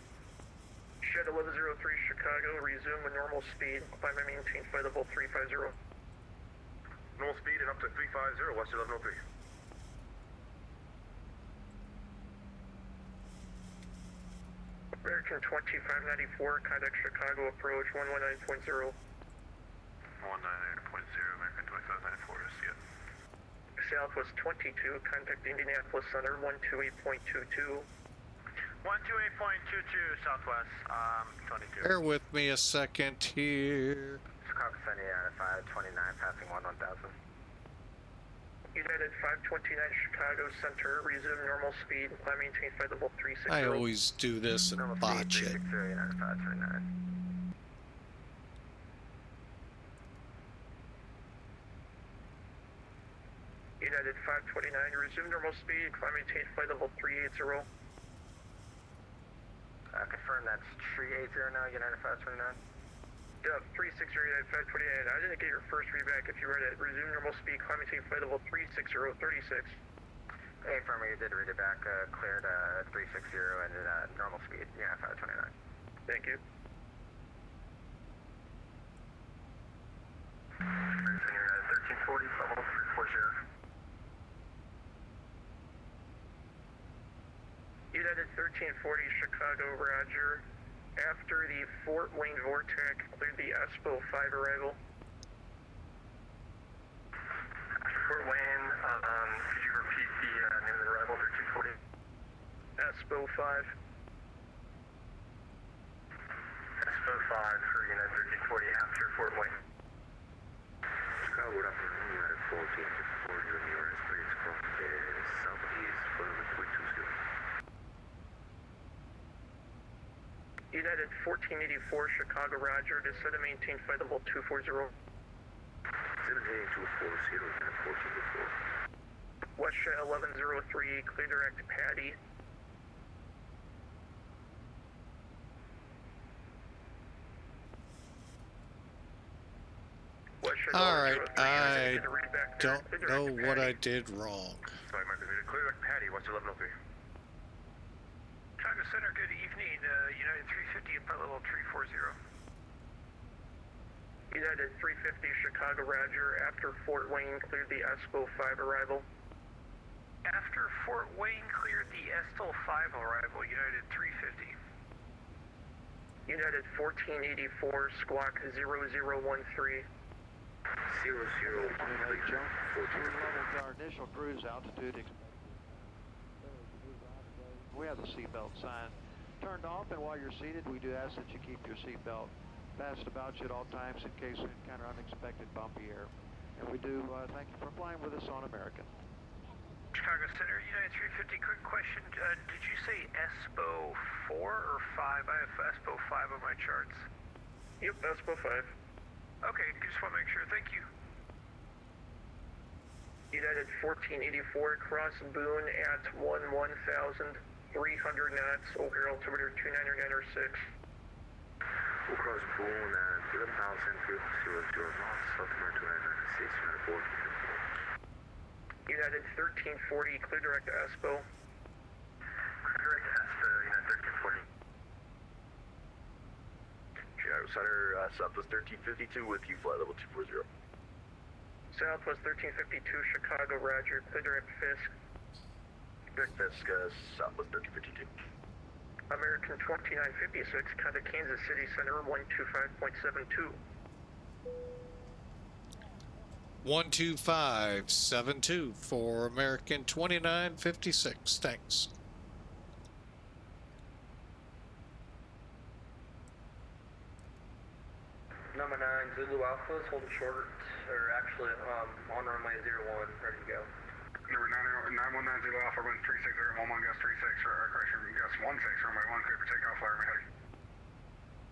Shed 1103 Chicago, resume with normal speed. Climb and maintain flight level 350. Normal speed and up to 350, West 1103. American 2594, contact Chicago approach 119.0. 198.0, American 2594, see it. Southwest 22, contact Indianapolis Center 128.22. 128.22 Southwest, 22. Bear with me a second here. Chicago Center, 529, passing 1,000. United 529 Chicago Center, resume normal speed. Climb maintain flight level 360. I always do this and botch it. United 529. United 529, resume normal speed. Climb maintain flight level 380. Confirm that's 380 now, United 529. Yep, 360 United 529. I didn't get your first readback if you read it. Resume normal speed. Climb maintain flight level 360.36. Hey, firm, you did read it back. Cleared 360 and normal speed, yeah, 529. Thank you. United 1340, level 340. United 1340 Chicago, roger. After the Fort Wayne Vortex cleared the Expo 5 arrival. Fort Wayne, could you repeat the name of the arrival, 1340? Expo 5. Expo 5 for United 1340 after Fort Wayne. Chicago, good afternoon, United 1454, you're in the RS 3, it's from southeast for the 320. United 1484 Chicago, roger. Descend and maintain flight level 240. 78240, United 1484. Westjet 1103, clear direct to Patty. All right, I don't know what I did wrong. Sorry, Marcus, clear direct Patty, West 1103. Chicago Center, good evening. United 350 at flight level 340. United 350 Chicago, roger. After Fort Wayne cleared the Expo 5 arrival. After Fort Wayne cleared the Expo 5 arrival, United 350. United 1484 Squawk 0013. 0013. Our initial cruise altitude. We have the seatbelt sign turned off, and while you're seated, we do ask that you keep your seatbelt fastened about you at all times in case you encounter unexpected bumpy air. And we do thank you for flying with us on American. Chicago Center, United 350, quick question. Did you say ESPO 4 or 5? I have ESPO 5 on my charts. Yep, ESPO 5. Okay, just want to make sure. Thank you. United 1484, cross Boone at 1,300 knots, over altimeter 29906. We'll cross Boone at 11,300 knots, altimeter 29906, United 4. United 1340, clear direct to ESPO. Clear direct to ESPO, United 1340. Chicago Center, Southwest 1352 with you, flight level 240. Southwest 1352, Chicago, roger, clear direct Fisk. Direct Fisk, Southwest 1352. American 2956, contact Kansas City Center 125.72. 12572 for American 2956. Thanks. Number 9, Zulu Alpha is holding short, or actually on runway 01, ready to go. Number 919 Zulu Alpha, wind 360, 11 gust 36, correction, gust 16, runway 1, clear for takeoff, flyer my heading.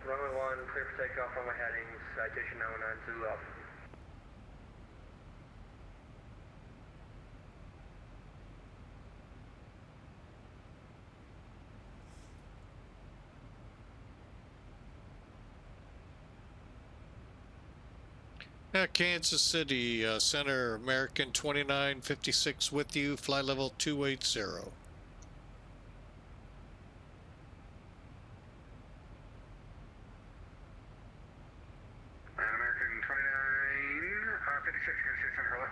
Runway 1, clear for takeoff on my headings, citation 919 Zulu Alpha. Kansas City Center, American 2956 with you, flight level 280. And American 2956, Kansas City Center, hello.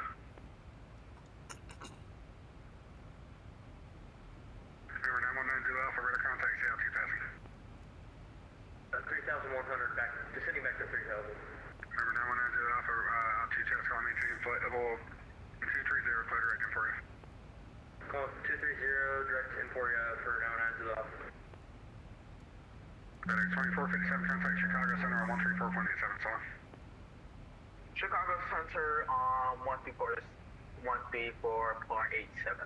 Number 919 Zulu Alpha, radar contact, see altitude passing. 3,100, back, descending back to 3,000. Number 919 Zulu Alpha, altitude test, call maintaining flight level 230, clear direct in for you. Call 230, direct in for you for 919 Zulu Alpha. FedEx 2457, contact Chicago Center on 134.87, so on. Chicago Center on 134.87.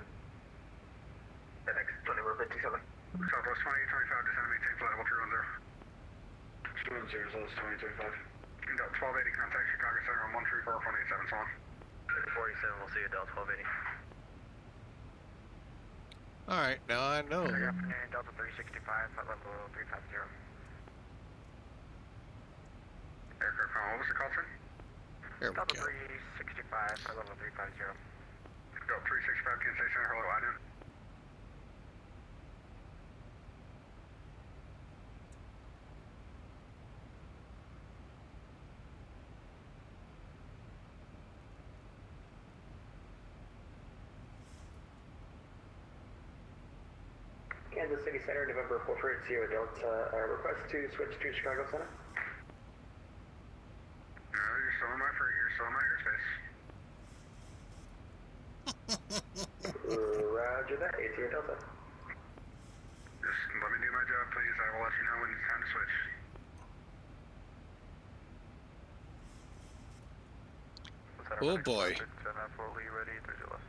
FedEx 2457. Southwest 2025, descend and maintain flight level 310. 210, Southwest 2025. 1280, contact Chicago Center on 134.87, so on. 47, we'll see you, Delta 1280. Alright, now I know. Good afternoon, Delta 365, flight level 350. Aircraft, what was the call sign? Here we Delta go. 365, flight level 350. Delta 365, Kansas City Center, hello, IDM. Kansas City Center, November 448 Sierra Delta, request to switch to Chicago Center. No, you're still in my you're still in my airspace. Roger that, ATC Delta. Just let me do my job, please. I will let you know when it's time to switch. Oh boy. Ready, 30 left.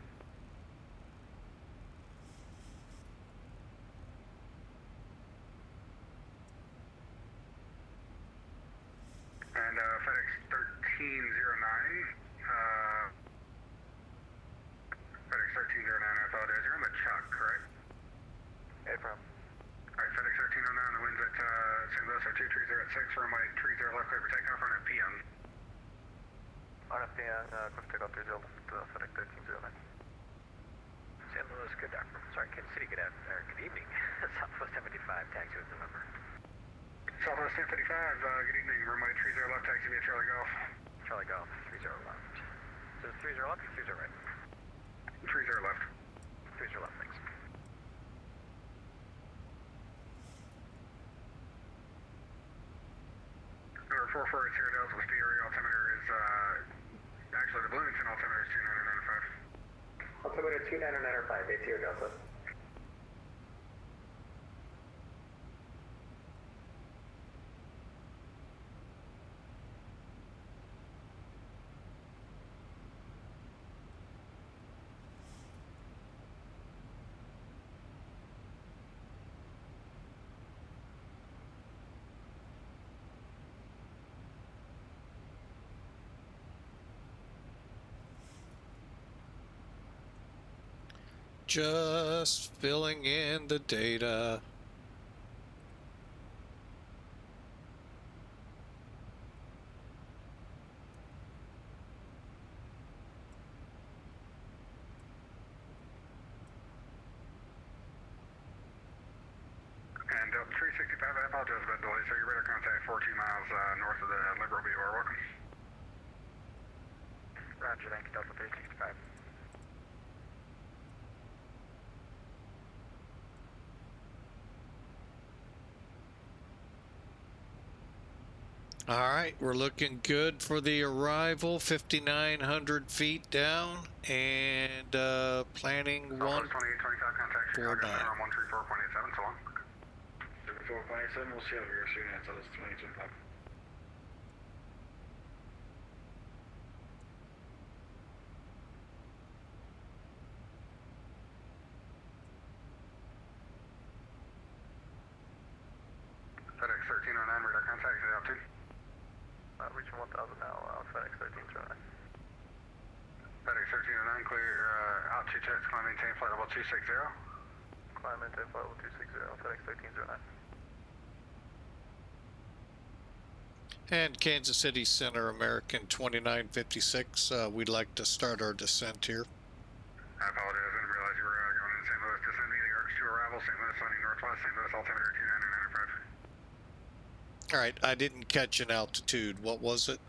And FedEx 1309, FedEx 1309, I apologize. You're on the Chuck, correct? Hey, from. Alright, FedEx 1309, the winds at St. Louis are 230 at 6, runway 30 left, clear for takeoff, run at PM. RFPN, quick takeoff 30 left, FedEx 1309. St. Louis, good afternoon. Sorry, Kansas City, good afternoon, good evening. Southwest 75, taxi with the number. Southwest 1055, good evening. Runway 30 left, taxi via Charlie Golf. Charlie Golf, 30 left. So 30 left or 30 right? 30 left. 30 left, thanks. Number 448 Sierra Delta, the area altimeter is, actually the Bloomington altimeter is 2995. Altimeter 2995, ATC Delta. Just filling in the data. And Delta 365, I apologize about the delay, so your radar contact 14 miles north of the Lambert. You are welcome. Roger, thank you, Delta 365. All right, we're looking good for the arrival, 5,900 feet down, and planning Southwest 2825, contact Chicago Center on 134.87, so long. 34.87, we'll see over here soon as Southwest 2825. FedEx 1309, radar contact, is out 2. Region 1000 now, FedEx 1309. FedEx 1309, clear out 2 checks, climb maintain flight level 260. Climb maintain flight level 260, FedEx 1309. And Kansas City Center, American 2956. We'd like to start our descent here. I apologize, I didn't realize you were going into St. Louis. Descend via the arch to arrival, St. Louis landing northwest, St. Louis altimeter 29995. All right, I didn't catch an altitude. What was it?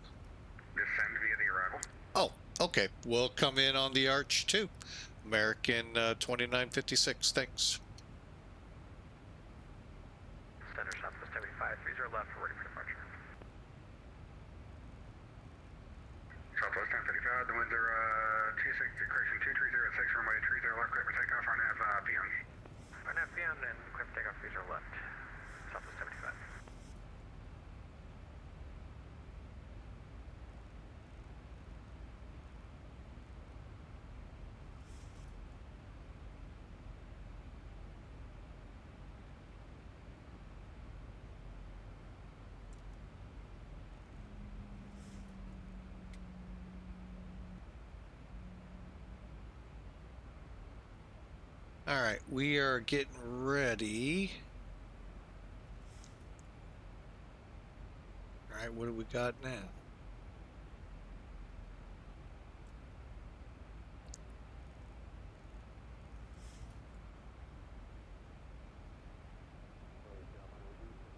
Descend via the arrival. Oh, okay. We'll come in on the arch too. American 2956. Thanks. Center Southwest 7530 left, ready for departure. Southwest 1055, the winds are 26, correction 2306, runway 30 left, clear for takeoff, RNAV beyond. RNAV beyond and clear for takeoff, 30 left. Southwest 75. All right, we are getting ready. All right, what do we got now?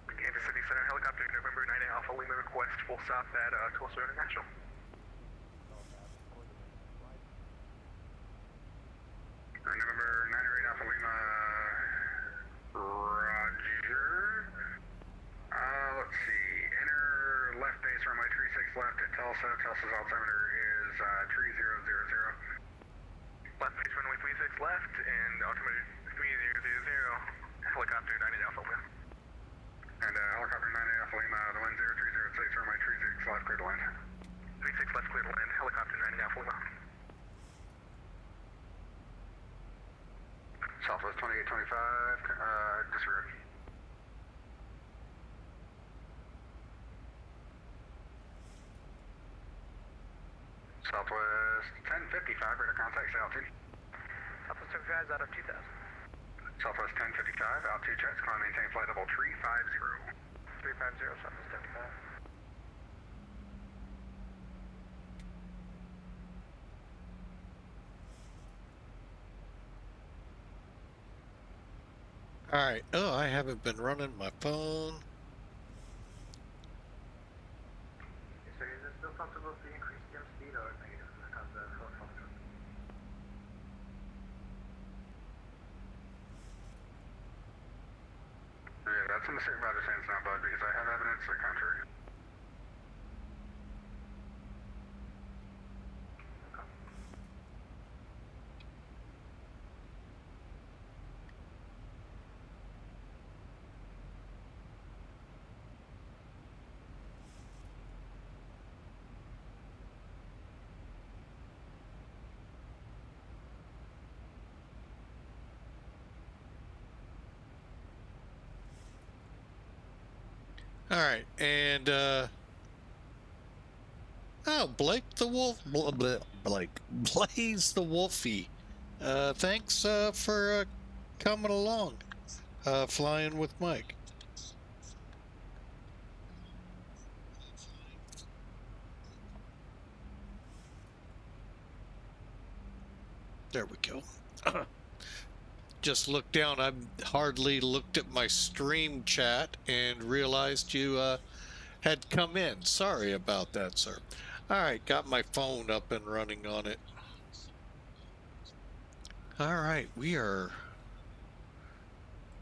Kansas City Center helicopter, November 9 Alpha Lima request full stop at Tulsa International. November 98 Alpha Lima, roger. Let's see, enter left base runway 36 left at Tulsa. Tulsa's altimeter is 3000. Left base runway 36 left and altimeter 3000, helicopter 98 Alpha Lima. And helicopter 98 Alpha Lima, the wind 0306, runway 36 left, clear to land. 36 left, clear to land, helicopter 98 Alpha Lima. Southwest 2825, disregard. Southwest 1055, radar contact, say altitude. Southwest 75 is out of 2000. Southwest 1055, altitude checks, climb maintain flight level 350. 350, Southwest 75. All right. Oh, I haven't been running my phone. So is it still possible to increase jump speed or negative because the full function? Yeah, that's a mistake by the sense now, bud, because I have evidence to the contrary. All right, and oh, Blake the Wolf, Blake, Blaze the Wolfie Thanks for coming along, flying with Mike. There we go. Just looked down. I hardly looked at my stream chat and realized you had come in. Sorry about that, sir. All right, got my phone up and running on it. All right, we are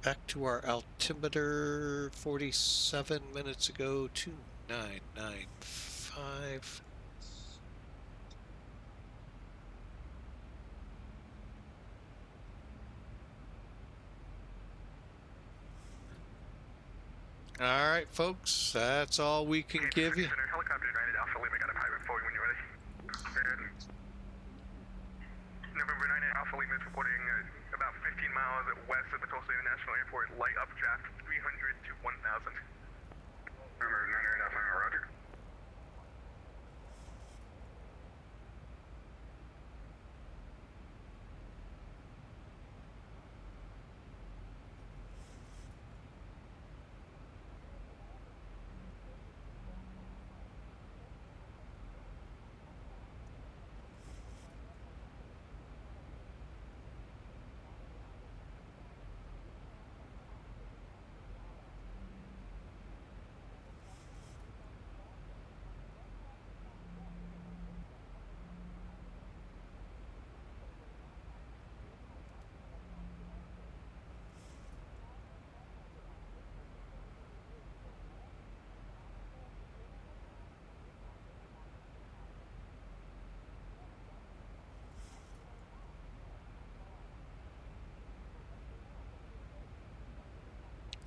back to our altimeter 47 minutes ago, 2995. All right, folks, that's all we can give you. Center, helicopter United Alpha Lima, got a pilot for you when you're ready. November 9 Alpha Lima is reporting about 15 miles west of the Tulsa International Airport, light updraft 300 to 1,000. November 9 Alpha Lima, roger.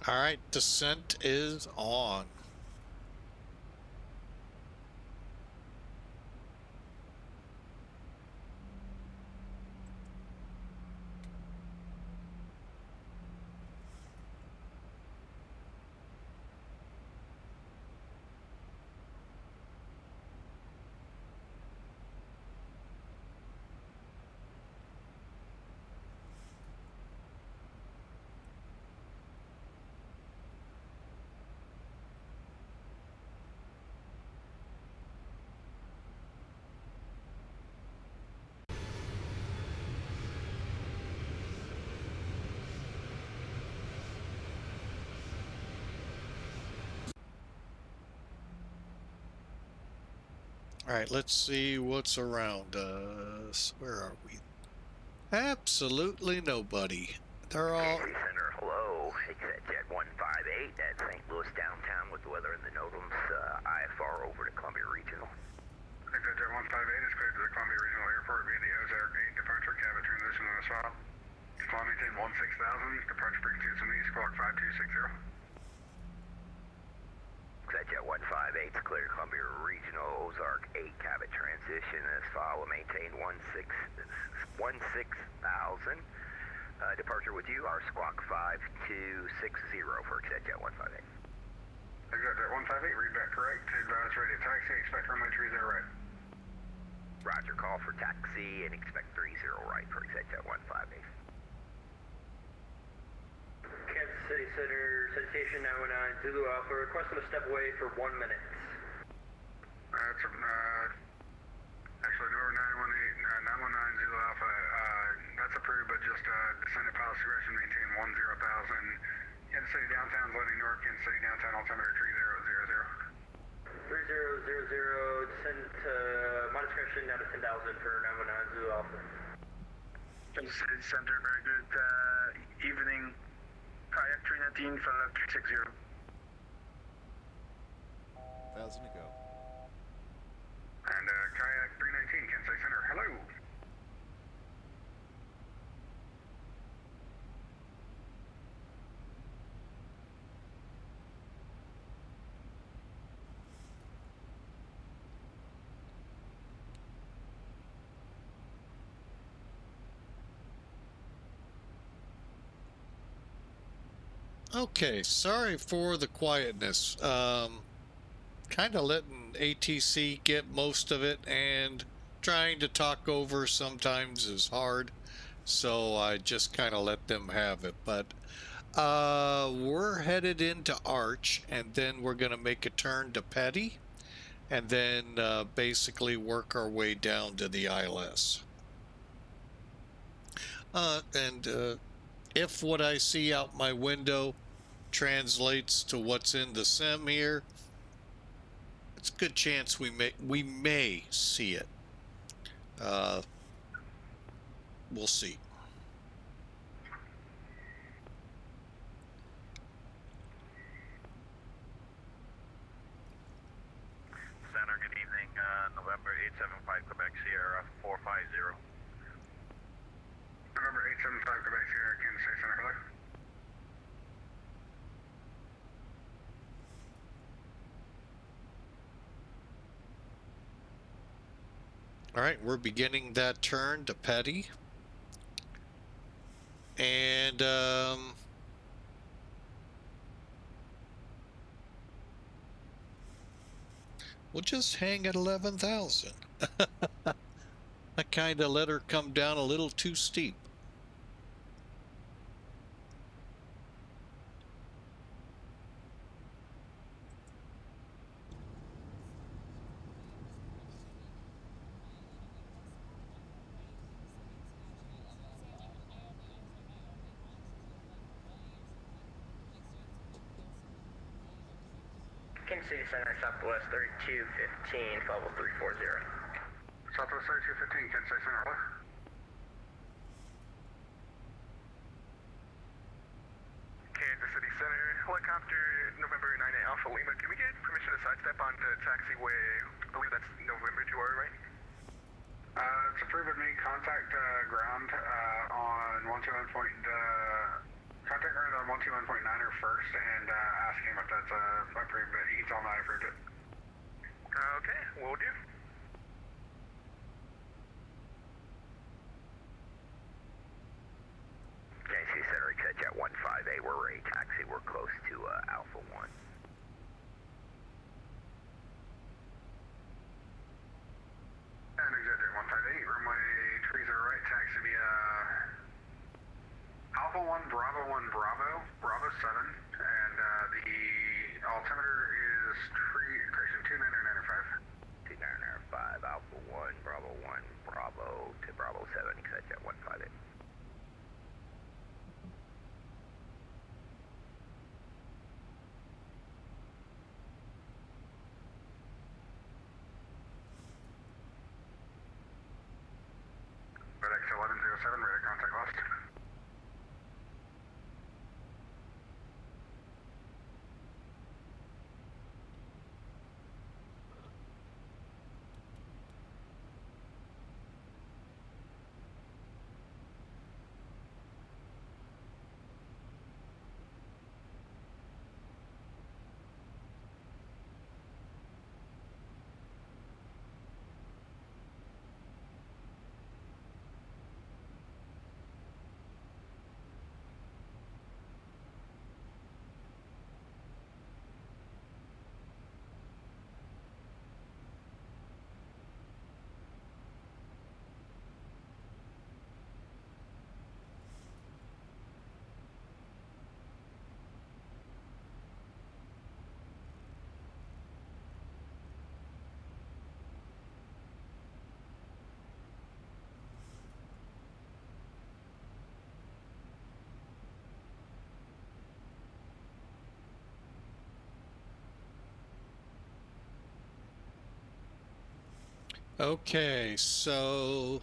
All right, descent is on. All right, let's see what's around us. Where are we? Absolutely nobody. They're all... Center, hello. Exit Jet 158 at St. Louis downtown with the weather in the Notams. IFR over to Columbia Regional. Exit Jet 158 is cleared to the Columbia Regional Airport via the Ozark 8 departure cabin transition on the spot. Columbia 10 16,000, departure frequency is East Squawk 5260. Exit Jet 158 is cleared to Columbia Regional Ozark 8 cabin transition as follow. Maintain 16,000. Departure with you, our Squawk 5260 for Exit Jet 158. Exit Jet 158, read back correct. Advise ready to taxi, expect runway 30 right. Roger, call for taxi and expect 30 right for Exit Jet 158. Kansas City Center, citation 919 Zulu Alpha, requesting to step away for 1 minute. That's actually number 919 Zulu Alpha. That's approved, but just descended pilot's discretion, maintain 10,000. Kansas City downtown, landing north, Kansas City downtown, altimeter 3000. 3000, descend to my discretion down to 10,000 for 919 Zulu Alpha. Kansas City Center, very good evening. Kayak 319 for left 360. 1,000 to go. And Kayak 319, Kansas City Center, hello. Okay, sorry for the quietness. Kind of letting ATC get most of it, and trying to talk over sometimes is hard. so I just kind of let them have it. But we're headed into Arch, and then we're going to make a turn to Petty, and then basically work our way down to the ILS. If what I see out my window translates to what's in the sim here, it's a good chance we may see it. We'll see. Center, good evening. November 875 Quebec Sierra 450. November 875 Quebec Sierra, Kansas City Center, hello. All right, we're beginning that turn to Petty. And we'll just hang at 11,000. I kind of let her come down a little too steep. Kansas City Center, Southwest 3215, level 340. Southwest 3215, Kansas City Center, hello. Kansas City Center, helicopter November 98 Alpha Lima. Can we get permission to sidestep onto taxiway? I believe that's November 2 right? It's approved with me. Contact ground on 121 point. Contact ground on 121.9er first and ask him if that's approved. But he told me I approved it. Okay, will do. KC Center, accept jet 158. We're ready to taxi. We're close to Alpha 1. And exit 158, runway 30 right, taxi via Alpha 1, Bravo 1, Bravo 7, and the altimeter is correction 2995. 2995, Alpha 1, Bravo 1, Bravo to Bravo 7, accept jet 158. FedEx 1107, radar contact lost. Okay, so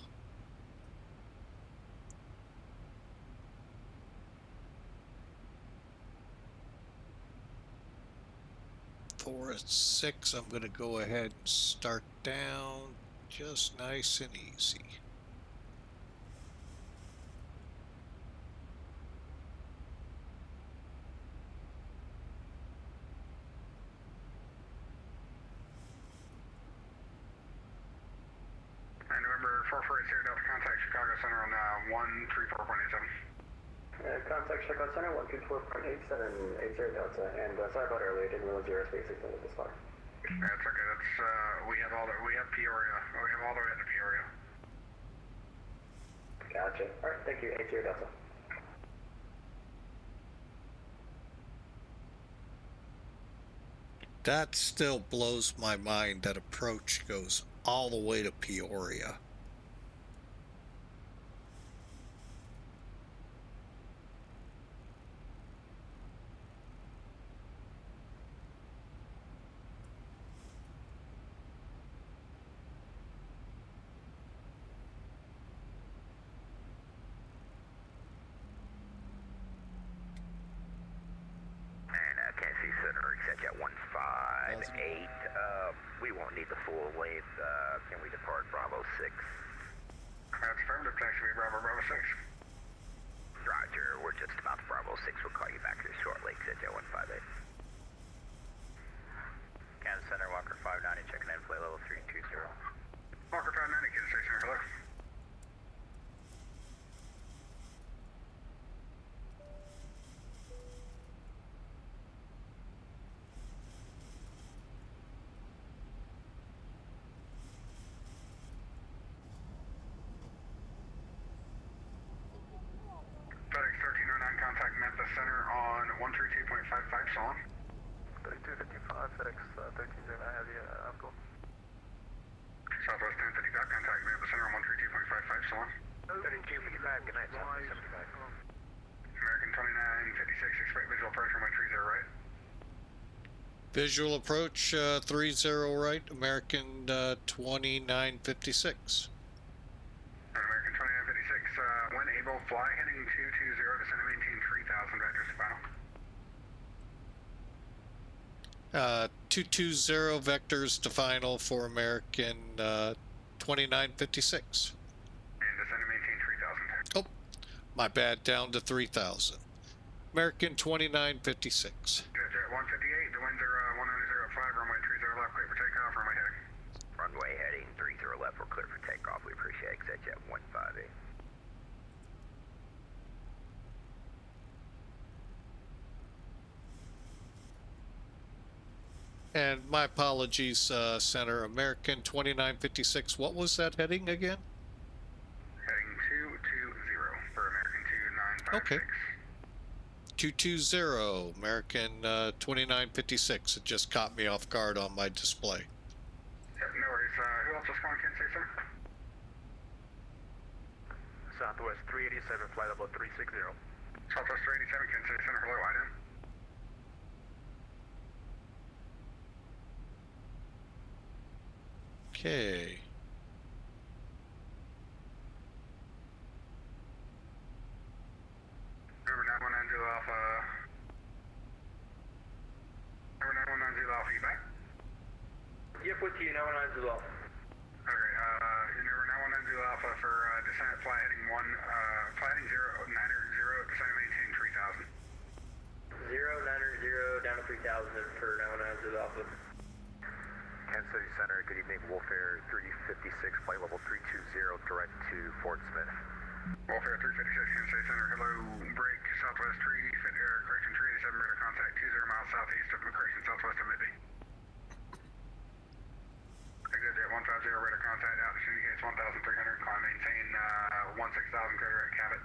four at 6, I'm going to go ahead and start down just nice and easy. November 440 Delta, contact Chicago Center on 134.87. Contact Chicago Center 134.87, 80 Delta, and sorry about earlier, didn't realize your airspace extended this far. That's okay. That's we have Peoria. We have all the way into Peoria. Gotcha. Gotcha. Alright, thank you, 80 Delta. That still blows my mind that approach goes all the way to Peoria. KC Center, except at 158. We won't need the full length. Can we depart Bravo 6? That's affirmative, taxiway Bravo 6. Roger, we're just about to Bravo 6. We'll call you back here shortly, except at 158. Kansas Center, Walker 590, checking in, flight level 320. Walker 590, Kansas City Center, hello. FedEx 1309, contact Memphis Center on 132.55, Solon. 3255, FedEx 1309, have you, Uncle? Southwest 1055, contact Memphis Center on 132.55, Solon. 3255, good night, 775. American 2956, expect visual approach runway 30 right. Visual approach 30 right, American 2956. American 2956, when able, fly heading 220, descend and maintain 3000, vectors to final. 220 vectors to final for American 2956. And descend and maintain 3000. Oh, my bad, down to 3000. American 2956. Jet 158, the winds are 1005, runway 30 left, clear for takeoff, runway heading. Runway heading 30 left, we're clear for takeoff. We appreciate exit jet 158. And my apologies, Center. American 2956. What was that heading again? Heading 220 for American 2956. Okay. 220, American 2956. It just caught me off guard on my display. Yep, no worries. Who else was calling Kansas City, sir? Southwest 387, flight level 360. Southwest 387, Kansas City Center, hello, IDEM. Okay. Number 9190 Alpha. Number 9190 Alpha, you back? Yep, with you, 9190 Alpha. Okay, number 9190 Alpha for descent, fly heading 090, descent and maintain 3000. 090 down to 3000 for 9190 Alpha. Kansas City Center, good evening, Wolf Air 356, flight level 320, direct to Fort Smith. Wolf Air 356, Kansas City Center, hello, break, Southwest 3, correction, 387, radar contact 20 miles southeast of correction, southwest of Midby. Exit jet 150, radar contact, altitude indicates 1,300, climb, maintain 16,000, clear direct cabin.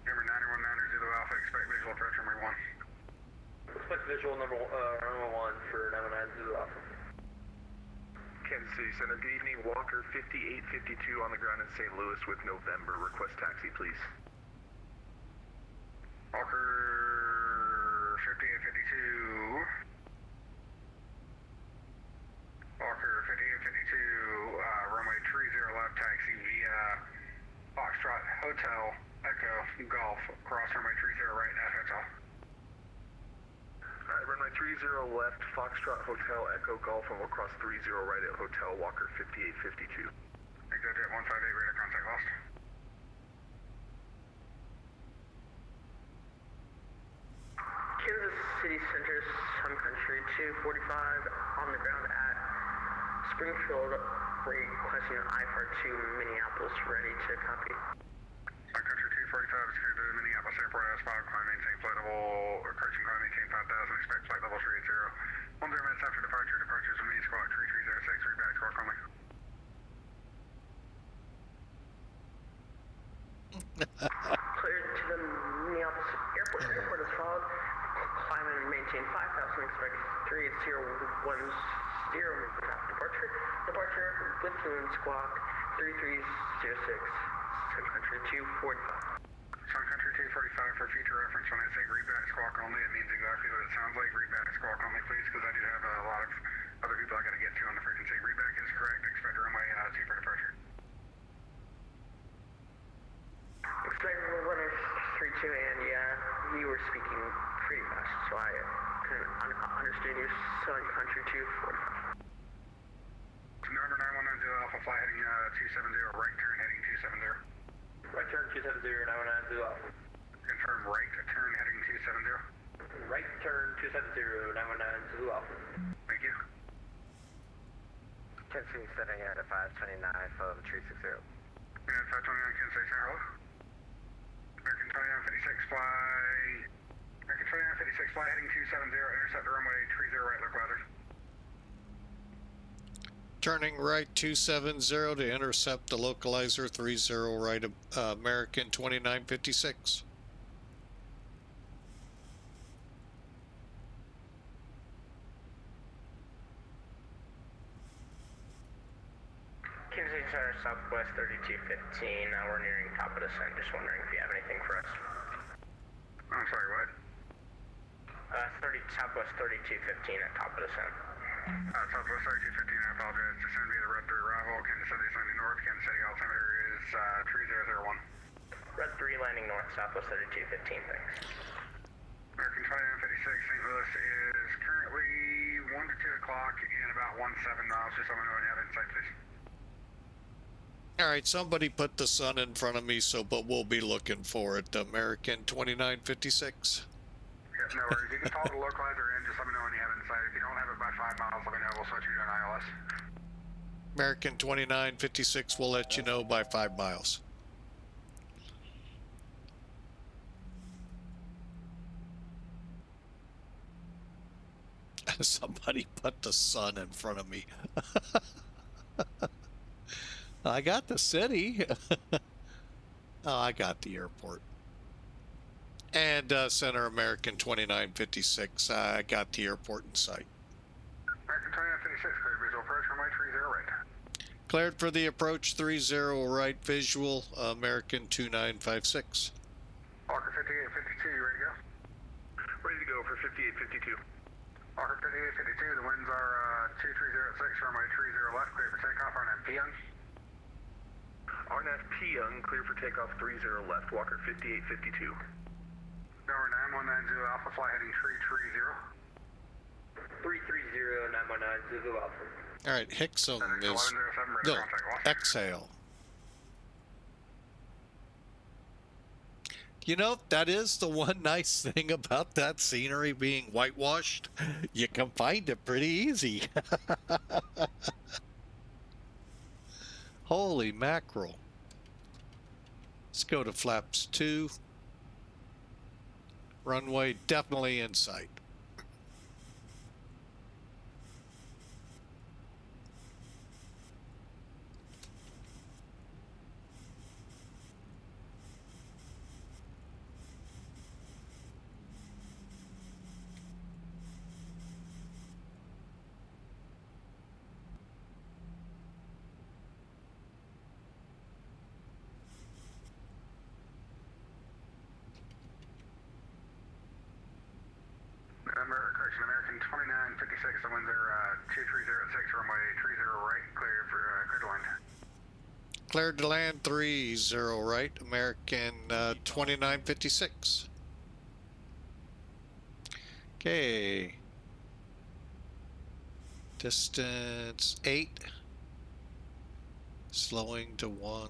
Number 9190 Alpha, expect visual approach runway 1. Expect visual number 1 for 9190 Alpha. Kansas City Center, good evening, Walker 5852 on the ground in St. Louis with November. Request taxi, please. Walker 5852. Walker 5852, runway 30 left, taxi via Foxtrot Hotel, Echo, Golf, cross runway 30 right at Hotel. Alright, runway 30 left, Foxtrot Hotel, Echo Golf, and we'll cross 30 right at Hotel, Walker 5852. Exit jet 158, radar contact lost. Kansas City Center, Sun Country 245 on the ground at Springfield requesting an IFR to Minneapolis, ready to copy. Sun Country 245 is cleared to Minneapolis Airport as filed. Climb maintain flight level, or correction, climb maintain 5,000. Expect flight level 380. 10 minutes after departure. Departures from main squawk 3306. Read back squawk only. Cleared to the Minneapolis Airport. Airport is filed. Climb and maintain 5,000. Expect 3010. Departure. Departure with Moon Squawk 3306. Sun Country 245. Sun Country 245 for future reference. When I say read back squawk only, it means exactly what it sounds like. Read back squawk only, please, because I do have a lot of other people I got to get to on the frequency. Read back is correct. Expect runway 2 for departure. Expect runway 32, and yeah, you were speaking pretty fast, so I couldn't understand you. Sun Country 245. November 9190 Alpha, fly heading 270, right turn heading 270. Right turn 270, 919 Alpha. Confirm right turn heading 270. Right turn 270, 919 Alpha. Thank you. Continue setting at a 529 from 360. And 529 can say hello. American 2956 fly. American 2956 fly heading 270, intercept the runway 30 right localizer. Turning right 270 to intercept the localizer 30 right American 2956. Kinsey Center Southwest 3215. Now we're nearing top of descent. Just wondering if you have anything for us. I'm sorry, what? 30 Southwest 3215 at top of descent. Southwest 3215, I apologize. Descend via the Red 3 arrival. Kansas City landing north. Kansas City altimeter is 3001. Red 3 landing north, Southwest 3215, thanks. American 2956, St. Louis is currently 1 to 2 o'clock in about 17 miles. Just let me know when you have insight, please. All right, somebody put the sun in front of me, but we'll be looking for it. American 2956. Yeah, no worries. You can follow the localizer in. Just let me know when you have insight. If you don't have it by 5 miles, let me know. We'll switch you to an ILS. American 2956 will let you know by 5 miles. Somebody put the sun in front of me. I got the city. Oh, I got the airport. And Center American 2956, I got the airport in sight. American 2956, clear visual approach, runway 30 right. Cleared for the approach 30 right visual, American 2956. Walker 5852, you ready to go? Ready to go for 5852. Walker 5852, the winds are 2306, runway 30 left, clear for takeoff, RNAV Pyongyang. RNAV Pyongyang, clear for takeoff 30 left, Walker 5852. Number 9190 Alpha, fly heading 330. 330, 919 Zulu Alpha. All right, Hicksum is... 1107, ready No, contact, lost. exhale. You know, that is the one nice thing about that scenery being whitewashed. You can find it pretty easy. Holy mackerel. Let's go to flaps 2. Runway definitely in sight. American 2956, the winds are 2306, runway 30 right, clear to land. Cleared to land 30 right, American 2956. Okay. Distance 8. Slowing to 1.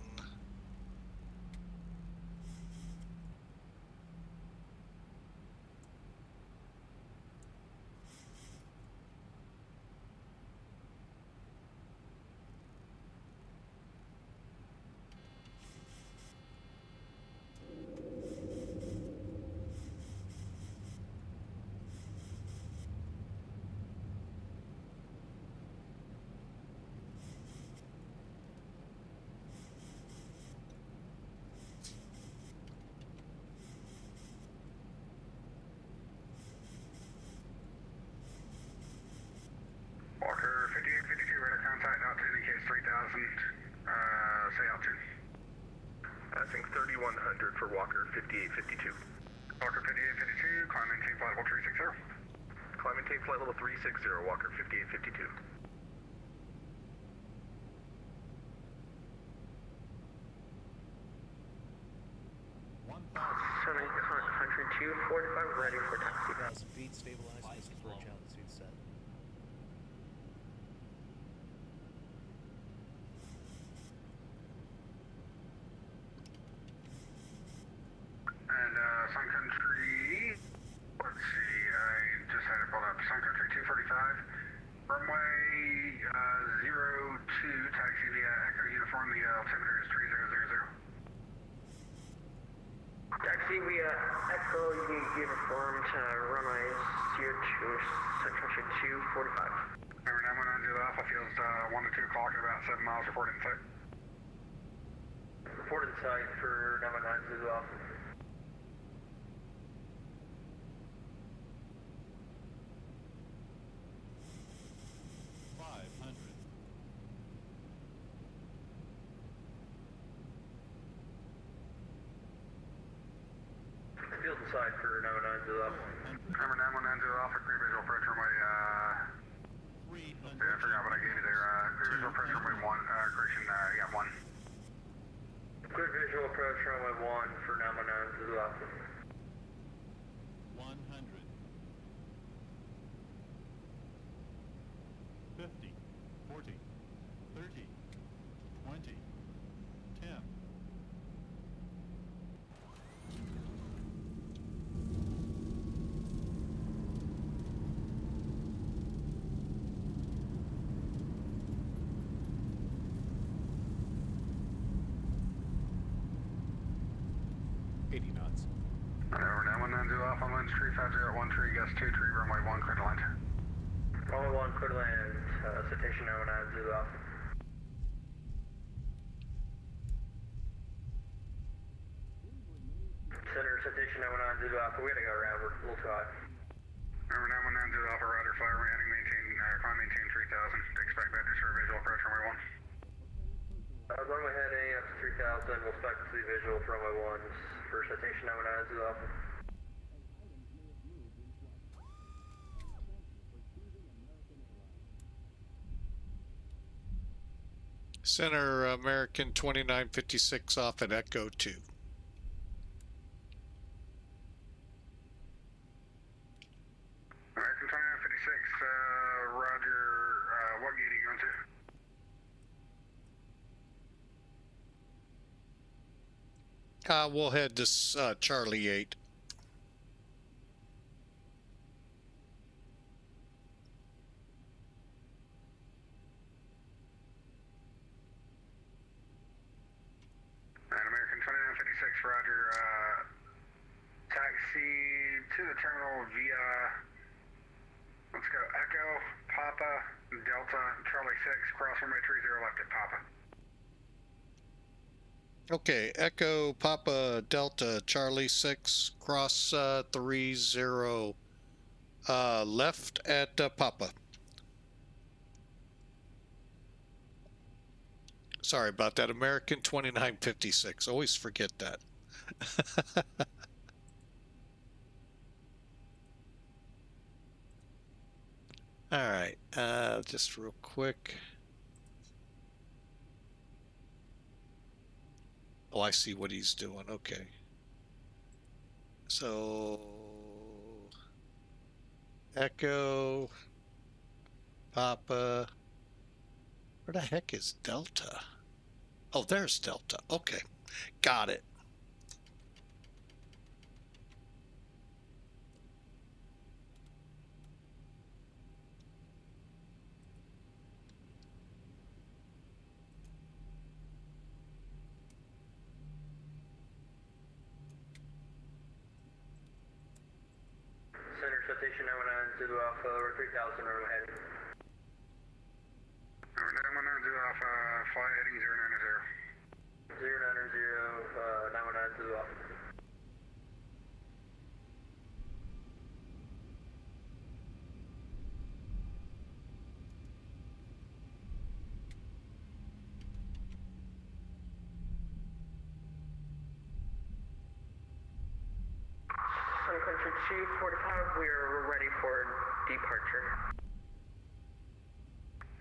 passing 3100 for Walker 5852. Walker 5852, climb maintain flight level 360. Climb maintain flight level 360, Walker 5852. Country 245, ready for taxi. 2,000 feet, stabilize, Mr. Approach altitude set. And Sun Country, let's see, I just had it pulled up. Sun Country 245, runway 02, taxi via Echo Uniform, the altimeter is 3000. Taxi via Echo Uniform to runway 02, Sun Country 245. Number 919 Alpha, fields 1 to 2 o'clock at about 7 miles, report in sight. Report in sight for 919 Alpha. Field inside for 919 Alpha. Number 919 Alpha, clear visual approach runway, I forgot what I gave you there, clear visual approach runway 1, correction, yeah, 1. Clear visual approach runway 1 for 919 Alpha. 100. 50, 40, 30, 20, 10. Number 919 Alpha, winds 3501 tree, gust 2 tree, runway 1, clear to land. Runway 1, clear to land, citation 919 Alpha. Center, citation 919 Alpha, we gotta go around, we're a little too high. Number 919 Alpha, roger, fire, heading maintain, climb maintain 3000, expect that to serve visual approach runway 1. Runway heading up to 3000, we'll expect to see visual for runway 1 for citation 919 Alpha. Center American 2956 off at Echo 2. American 2956, roger, what gate are you going to? We'll head to Charlie 8. And American 2956, roger, taxi to the terminal via, let's go, Echo, Papa, Delta, Charlie 6, cross runway 30 left at Papa. Okay, Echo, Papa, Delta, Charlie 6, cross 30, left at Papa. Sorry about that, American 2956. Always forget that. All right, just real quick. Oh, I see what he's doing. Okay. So, Echo, Papa. Where the heck is Delta? Oh, there's Delta. Okay. Got it. Center, citation 919 Alpha, over 3000 runway heading. Number 919 Alpha, fly heading 090. 090, 919 Alpha. Country 245, we're ready for departure.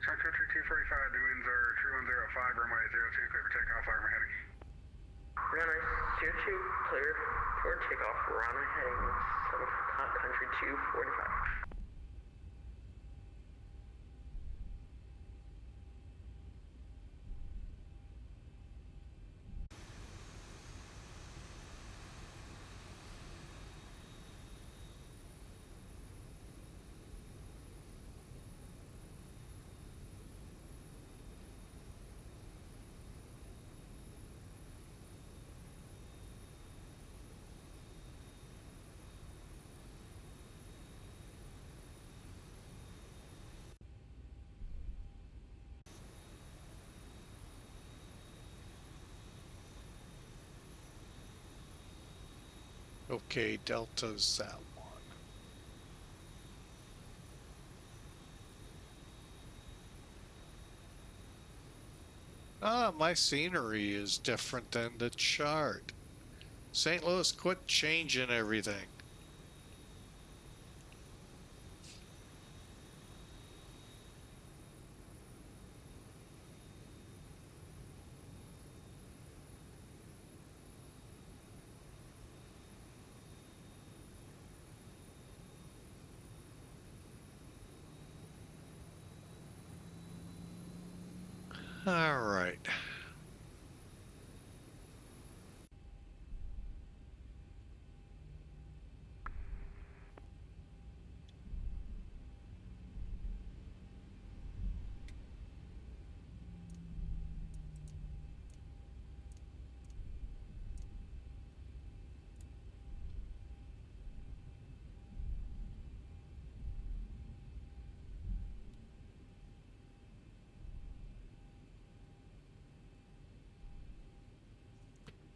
Sun Country 245, the winds are true 105, runway 02, clear for takeoff, fire heading. Runway 02, clear for takeoff, runway heading Sun Country 245. Okay, Delta's that one. Ah, my scenery is different than the chart. St. Louis, quit changing everything. All right.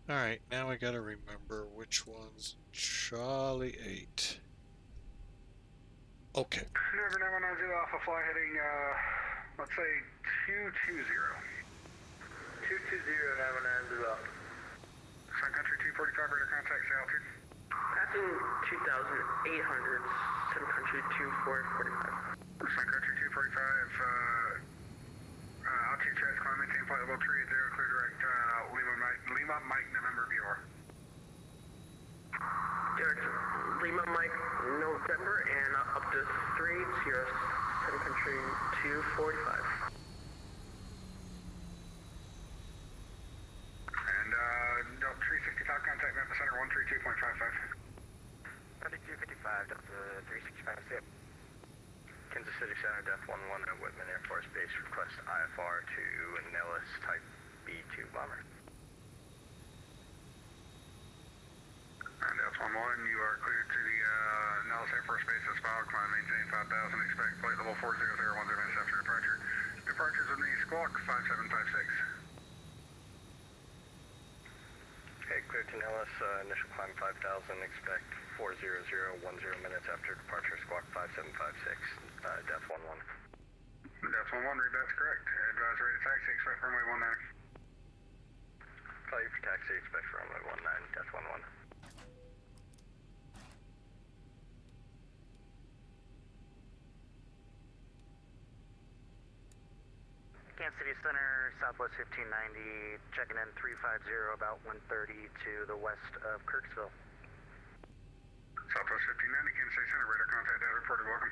All right, now I gotta remember which one's Charlie 8. Okay. November 910 Alpha, fly heading, let's say 220. 220, 910 Alpha. Sun Country 245, radar contact, say altitude. Passing 2,800, Sun Country 2445. Sun Country 245, altitude check, climb, maintain flight level 380, clear direct, Lima Mike, November VR. Direct Lima Mike, November, and up to 30, Sun Country 245. And, Delta 365, contact Memphis Center 132.55. 3255, Delta 365, zip. Kansas City Center, Def 11 at Whitman Air Force Base, request IFR to Nellis Type B2 bomber. And Def 11, you are cleared to the Nellis Air Force Base as filed, climb, maintain 5,000, expect flight level 400, 10 minutes after departure. Departures with the Squawk 5756. Okay, clear to Nellis, initial climb 5,000, expect 400, 10 minutes after departure, Squawk 5756, Def 11. Def 11, read that's correct. Advise ready to taxi, expect runway 19. Call you for taxi, expect runway 19, Def 11. Kansas City Center, Southwest 1590, checking in 350, about 130 to the west of Kirksville. Southwest 1590, Kansas City Center, radar contact data reported, welcome.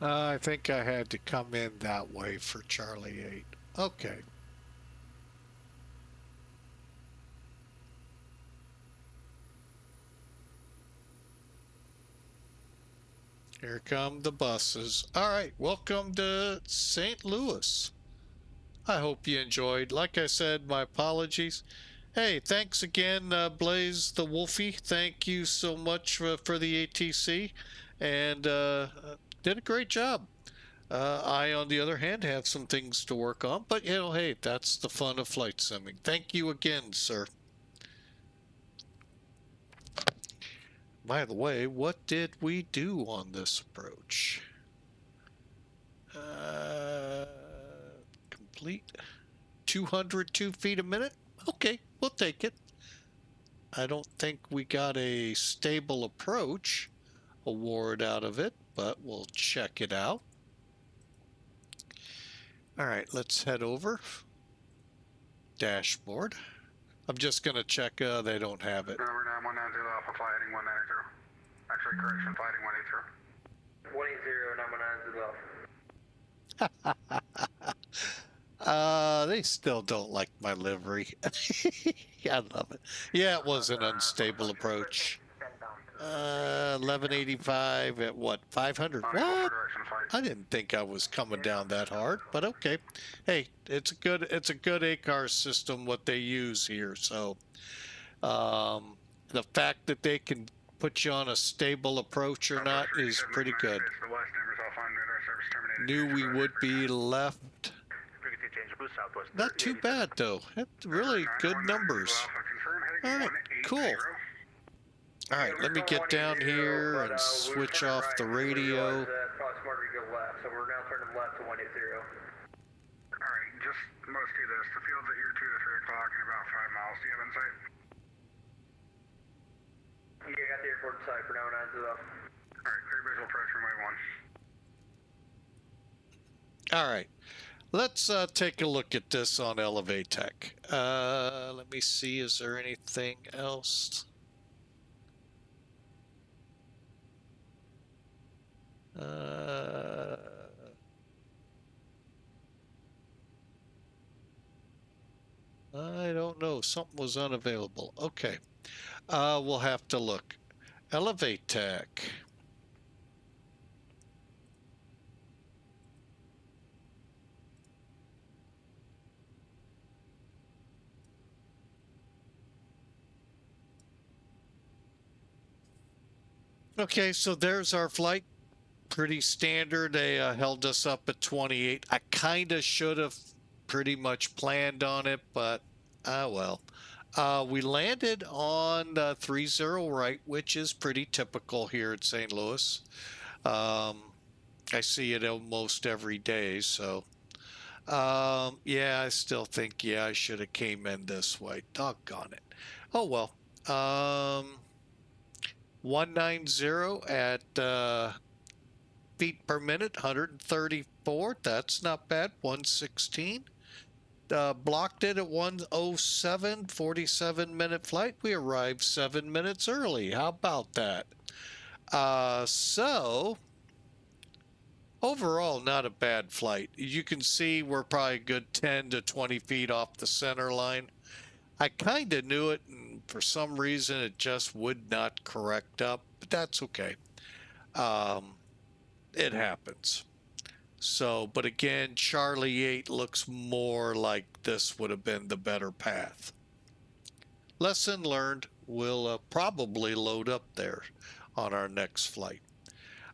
I think I had to come in that way for Charlie 8. Okay. Here come the buses. All right, welcome to St. Louis. I hope you enjoyed. Like I said, my apologies. Hey, thanks again, Blaze the Wolfie. Thank you so much for the ATC, and did a great job. I, on the other hand, have some things to work on, but you know, hey, that's the fun of flight simming. Thank you again, sir. By the way, what did we do on this approach? Complete 202 feet a minute. Okay, we'll take it. I don't think we got a stable approach award out of it, but we'll check it out. All right, let's head over. Dashboard. I'm just going to check. They don't have it. Number 9190 Alpha, flight heading 190. Actually, correction, flight heading 180, 919 Alpha. They still don't like my livery. I love it. Yeah, it was an unstable approach. 1185 at what, 500? What? I didn't think I was coming down that hard, but okay. Hey, it's a good ACAR system what they use here. So the fact that they can put you on a stable approach or not is pretty good. Knew we would be left. Not too bad though. That's really good numbers. All right, cool. All right, let me get down here and switch off the radio. Probably smarter to go left, so we're now turning left to 180. Alright, just let's do this. The field's at your 2 to 3 o'clock in about 5 miles. Do you have insight? Yeah, I got the airport site for now, 90 Alpha. Alright, clear visual approach runway 1. All right, let's take a look at this on Elevatech. Let me see, is there anything else? I don't know. Something was unavailable. Okay. We'll have to look. Elevatech. Okay, so there's our flight. Pretty standard. They held us up at 28. I kind of should have pretty much planned on it, but well. We landed on 30 right, which is pretty typical here at St. Louis. I see it almost every day, so yeah, I still think, yeah, I should have came in this way. Doggone it. Oh well. 190 at feet per minute, 134. That's not bad. 116. Blocked it at 107, 47-minute flight. We arrived 7 minutes early. How about that? So overall, not a bad flight. You can see we're probably a good 10 to 20 feet off the center line. I kind of knew it, and for some reason it just would not correct up, but that's okay. It happens. So, but again, Charlie 8 looks more like this would have been the better path. Lesson learned. We'll probably load up there on our next flight.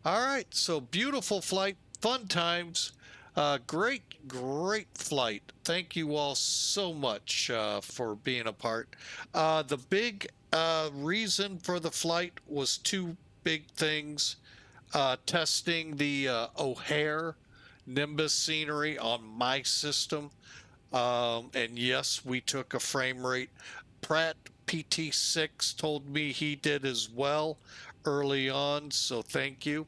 All right, so beautiful flight, fun times. Great flight. Thank you all so much for being a part. The big reason for the flight was two big things. Testing the O'Hare Nimbus scenery on my system. And yes, we took a frame rate. Pratt PT6 told me he did as well early on, so thank you.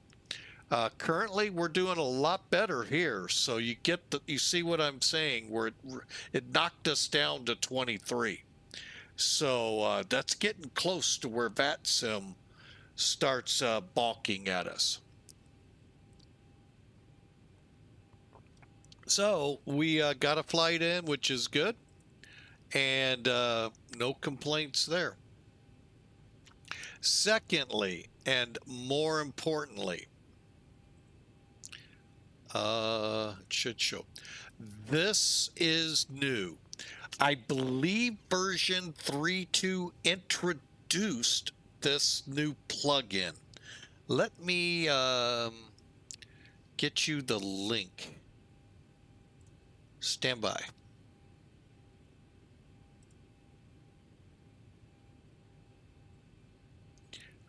Currently, we're doing a lot better here, so you see what I'm saying, where it knocked us down to 23. So that's getting close to where VATSIM starts balking at us. So we got a flight in, which is good, and no complaints there. Secondly, and more importantly, it should show, this is new. I believe version 3.2 introduced this new plugin. Let me get you the link. Stand by.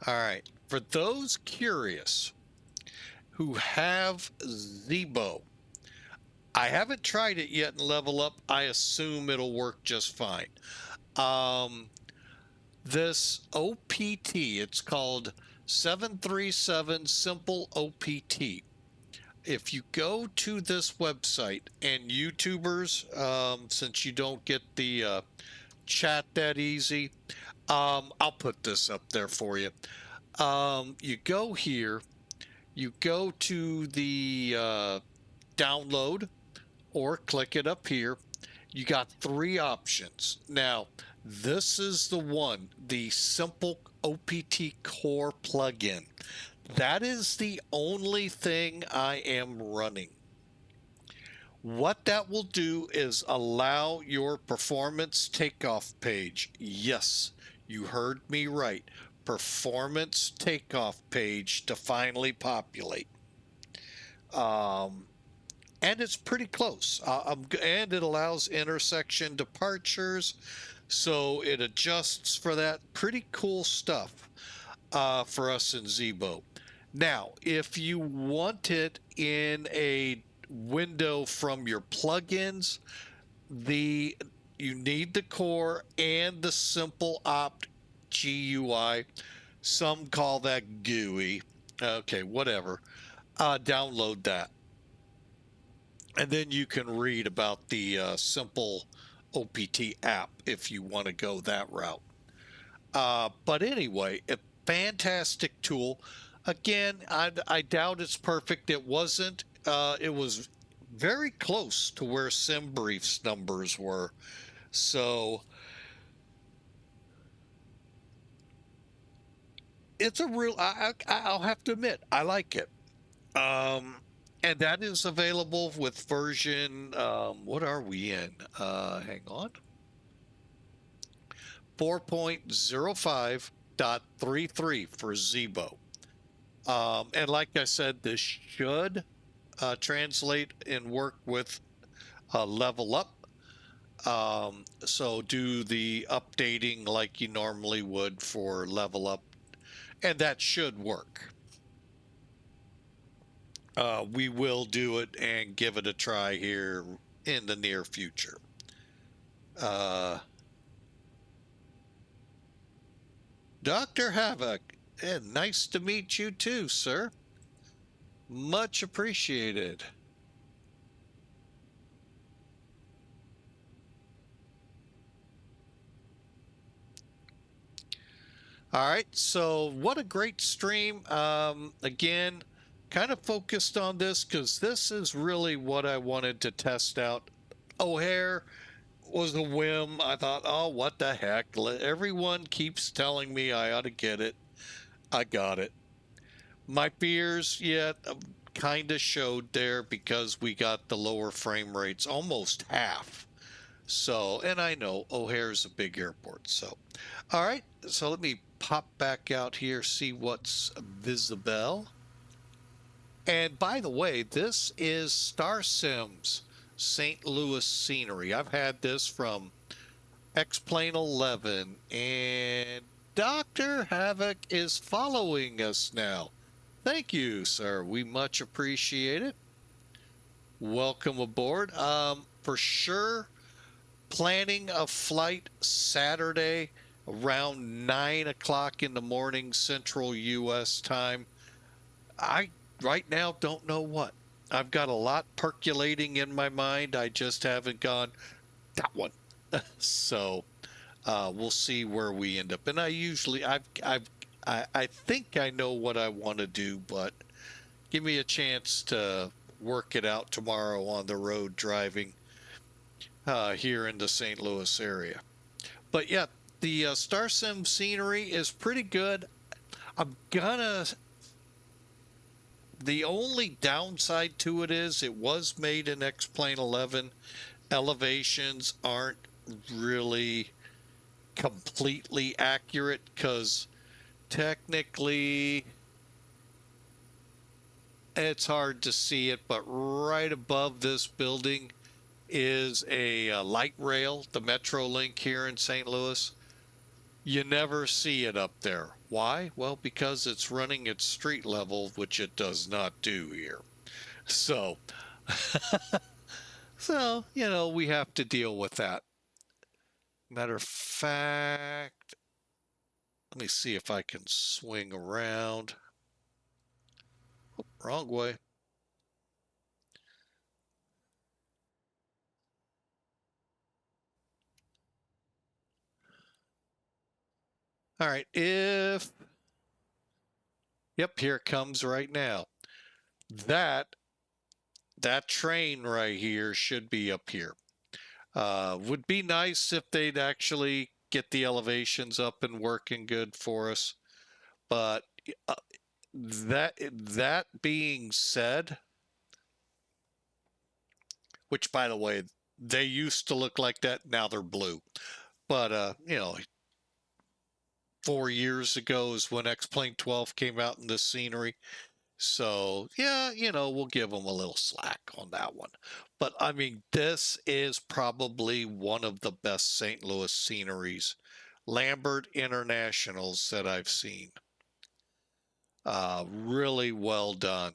All right. For those curious who have Zibo, I haven't tried it yet in Level Up. I assume it'll work just fine. This OPT, it's called 737 Simple OPT. If you go to this website, and YouTubers, since you don't get the chat that easy, I'll put this up there for you. You go here, you go to the download, or click it up here. You got 3 options. Now, this is the one, the Simple OPT Core plugin. That is the only thing I am running. What that will do is allow your performance takeoff page. Yes, you heard me right. Performance takeoff page to finally populate. And it's pretty close. And it allows intersection departures. So it adjusts for that. Pretty cool stuff for us in Zibo. Now, if you want it in a window from your plugins, you need the core and the simple opt GUI. Some call that GUI. Okay, whatever. Download that. And then you can read about the simple OPT app if you want to go that route. But anyway, a fantastic tool. Again, I doubt it's perfect. It wasn't. It was very close to where SimBrief's numbers were. So it's a real, I'll have to admit, I like it. And that is available with version, what are we in? Hang on. 4.05.33 for Zibo. And like I said, this should translate and work with Level Up. So do the updating like you normally would for Level Up, and that should work. We will do it and give it a try here in the near future. Dr. Havoc, nice to meet you too, sir. Much appreciated. All right, so what a great stream. Again, kind of focused on this because this is really what I wanted to test out. O'Hare was a whim. I thought, oh, what the heck? Everyone keeps telling me I ought to get it. I got it. My fears, kind of showed there because we got the lower frame rates, almost half. So, and I know O'Hare's a big airport. So, all right. So let me pop back out here, see what's visible. And by the way, this is StarSim's St. Louis scenery. I've had this from X-Plane 11, and Dr. Havoc is following us now. Thank you, sir. We much appreciate it. Welcome aboard. For sure, planning a flight Saturday around 9 o'clock in the morning Central U.S. time. I right now don't know what. I've got a lot percolating in my mind. I just haven't gone that one. So we'll see where we end up. And I think I know what I want to do, but give me a chance to work it out tomorrow on the road driving here in the St. Louis area. But yeah, the StarSim scenery is pretty good. The only downside to it is it was made in X-Plane 11. Elevations aren't really completely accurate because technically it's hard to see it, but right above this building is a light rail, the Metrolink here in St. Louis. You never see it up there. Why? Well, because it's running at street level, which it does not do here. So, you know, we have to deal with that. Matter of fact, let me see if I can swing around. Oh, wrong way. All right, yep, here it comes right now. That train right here should be up here. Would be nice if they'd actually get the elevations up and working good for us. But that being said, which by the way, they used to look like that, now they're blue. But you know, 4 years ago is when X-Plane 12 came out in this scenery. So, yeah, you know, we'll give them a little slack on that one. But, I mean, this is probably one of the best St. Louis sceneries, Lambert Internationals that I've seen. Really well done.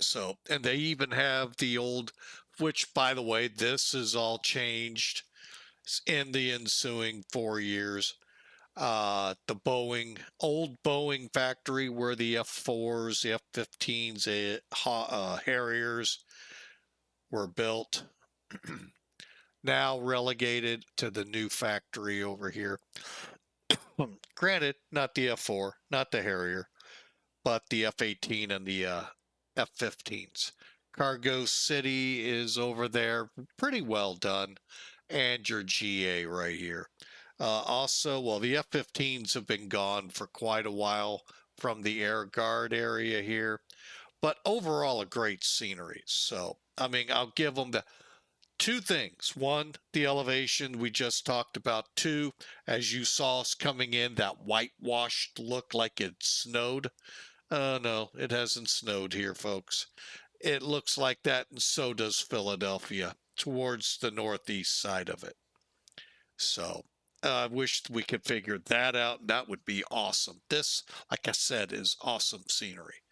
So, and they even have the old, which, by the way, this is all changed in the ensuing 4 years. The old Boeing factory where the F4s, the F-15s, Harriers were built, now relegated to the new factory over here. Granted, not the F4, not the Harrier, but the F-18 and the F-15s. Cargo City is over there, pretty well done, and your GA right here. Also, well, the F-15s have been gone for quite a while from the Air Guard area here, but overall a great scenery. So, I mean, I'll give them the two things. One, the elevation we just talked about. Two, as you saw us coming in, that whitewashed look like it snowed. No, it hasn't snowed here, folks. It looks like that, and so does Philadelphia, towards the northeast side of it. So, I wish we could figure that out. That would be awesome. This, like I said, is awesome scenery.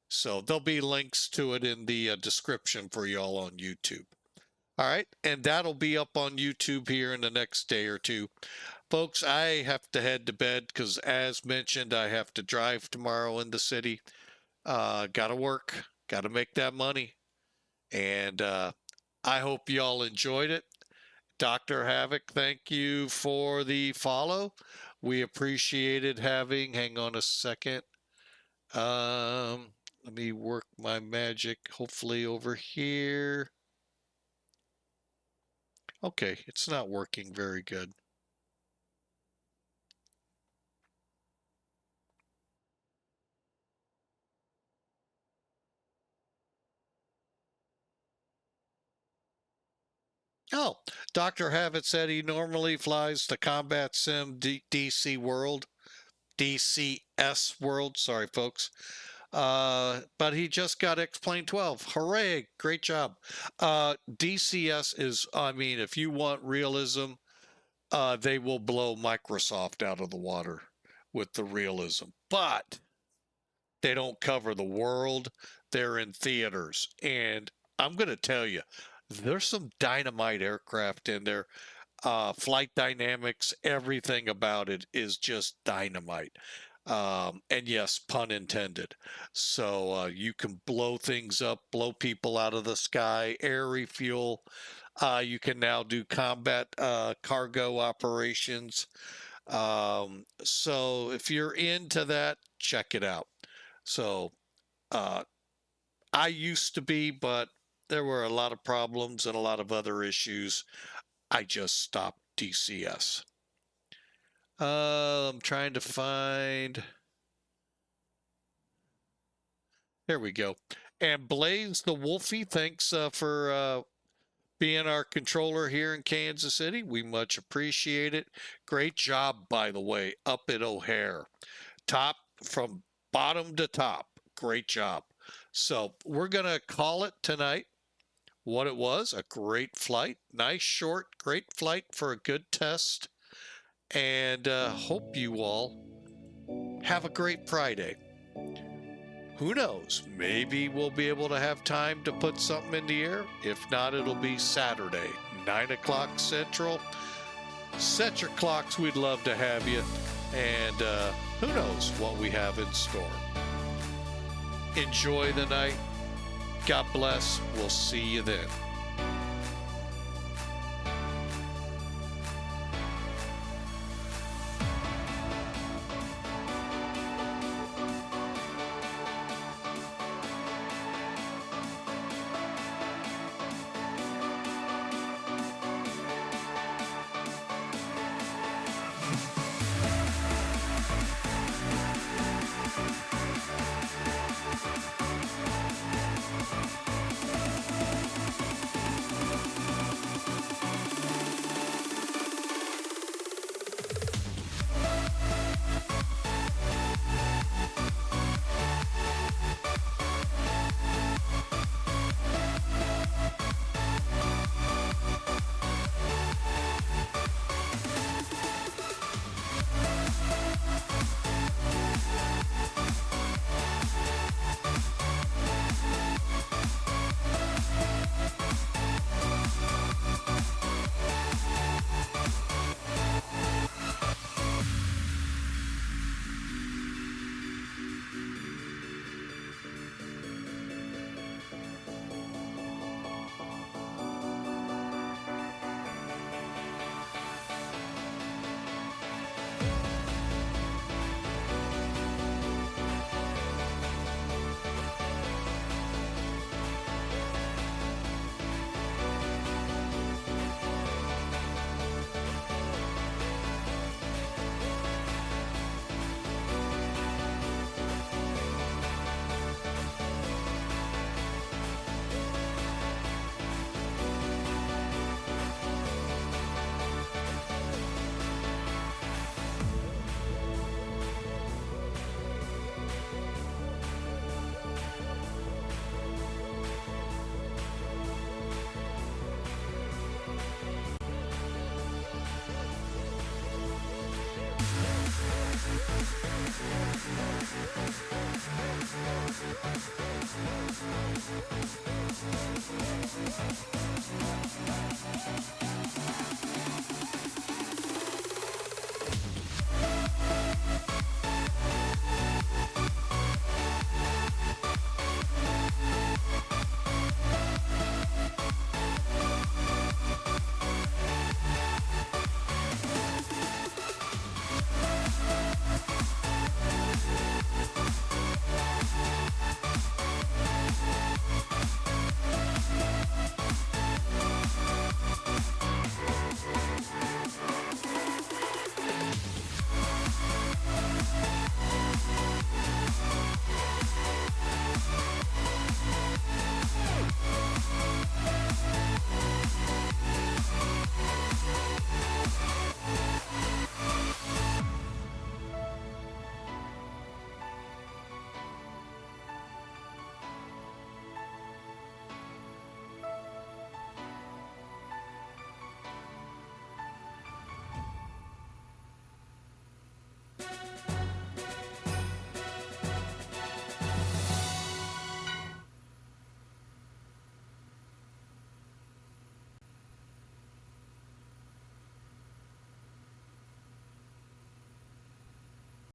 So, there'll be links to it in the description for y'all on YouTube. All right, and that'll be up on YouTube here in the next day or two. Folks, I have to head to bed because, as mentioned, I have to drive tomorrow in the city. Gotta work, gotta make that money. And I hope y'all enjoyed it. Dr. Havoc, thank you for the follow. We appreciated having, hang on a second. Let me work my magic, hopefully over here. Okay, it's not working very good. Oh, Dr. Havoc said he normally flies the Combat Sim DC World. DCS World, sorry folks. But he just got X-Plane 12. Hooray, great job. DCS is, I mean, if you want realism, they will blow Microsoft out of the water with the realism. But they don't cover the world. They're in theaters. And I'm going to tell you, there's some dynamite aircraft in there. Flight dynamics, everything about it is just dynamite. And yes, pun intended. So you can blow things up, blow people out of the sky, air refuel. You can now do combat cargo operations. So if you're into that, check it out. So I used to be, but there were a lot of problems and a lot of other issues. I just stopped DCS. I'm trying to find. There we go. And Blaze the Wolfie, thanks for being our controller here in Kansas City. We much appreciate it. Great job, by the way, up at O'Hare. Top from bottom to top. Great job. So we're going to call it tonight what it was, a great flight. Nice, short, great flight for a good test. And hope you all have a great Friday. Who knows? Maybe we'll be able to have time to put something in the air. If not, it'll be Saturday, 9 o'clock Central. Set your clocks. We'd love to have you. And who knows what we have in store. Enjoy the night. God bless. We'll see you then.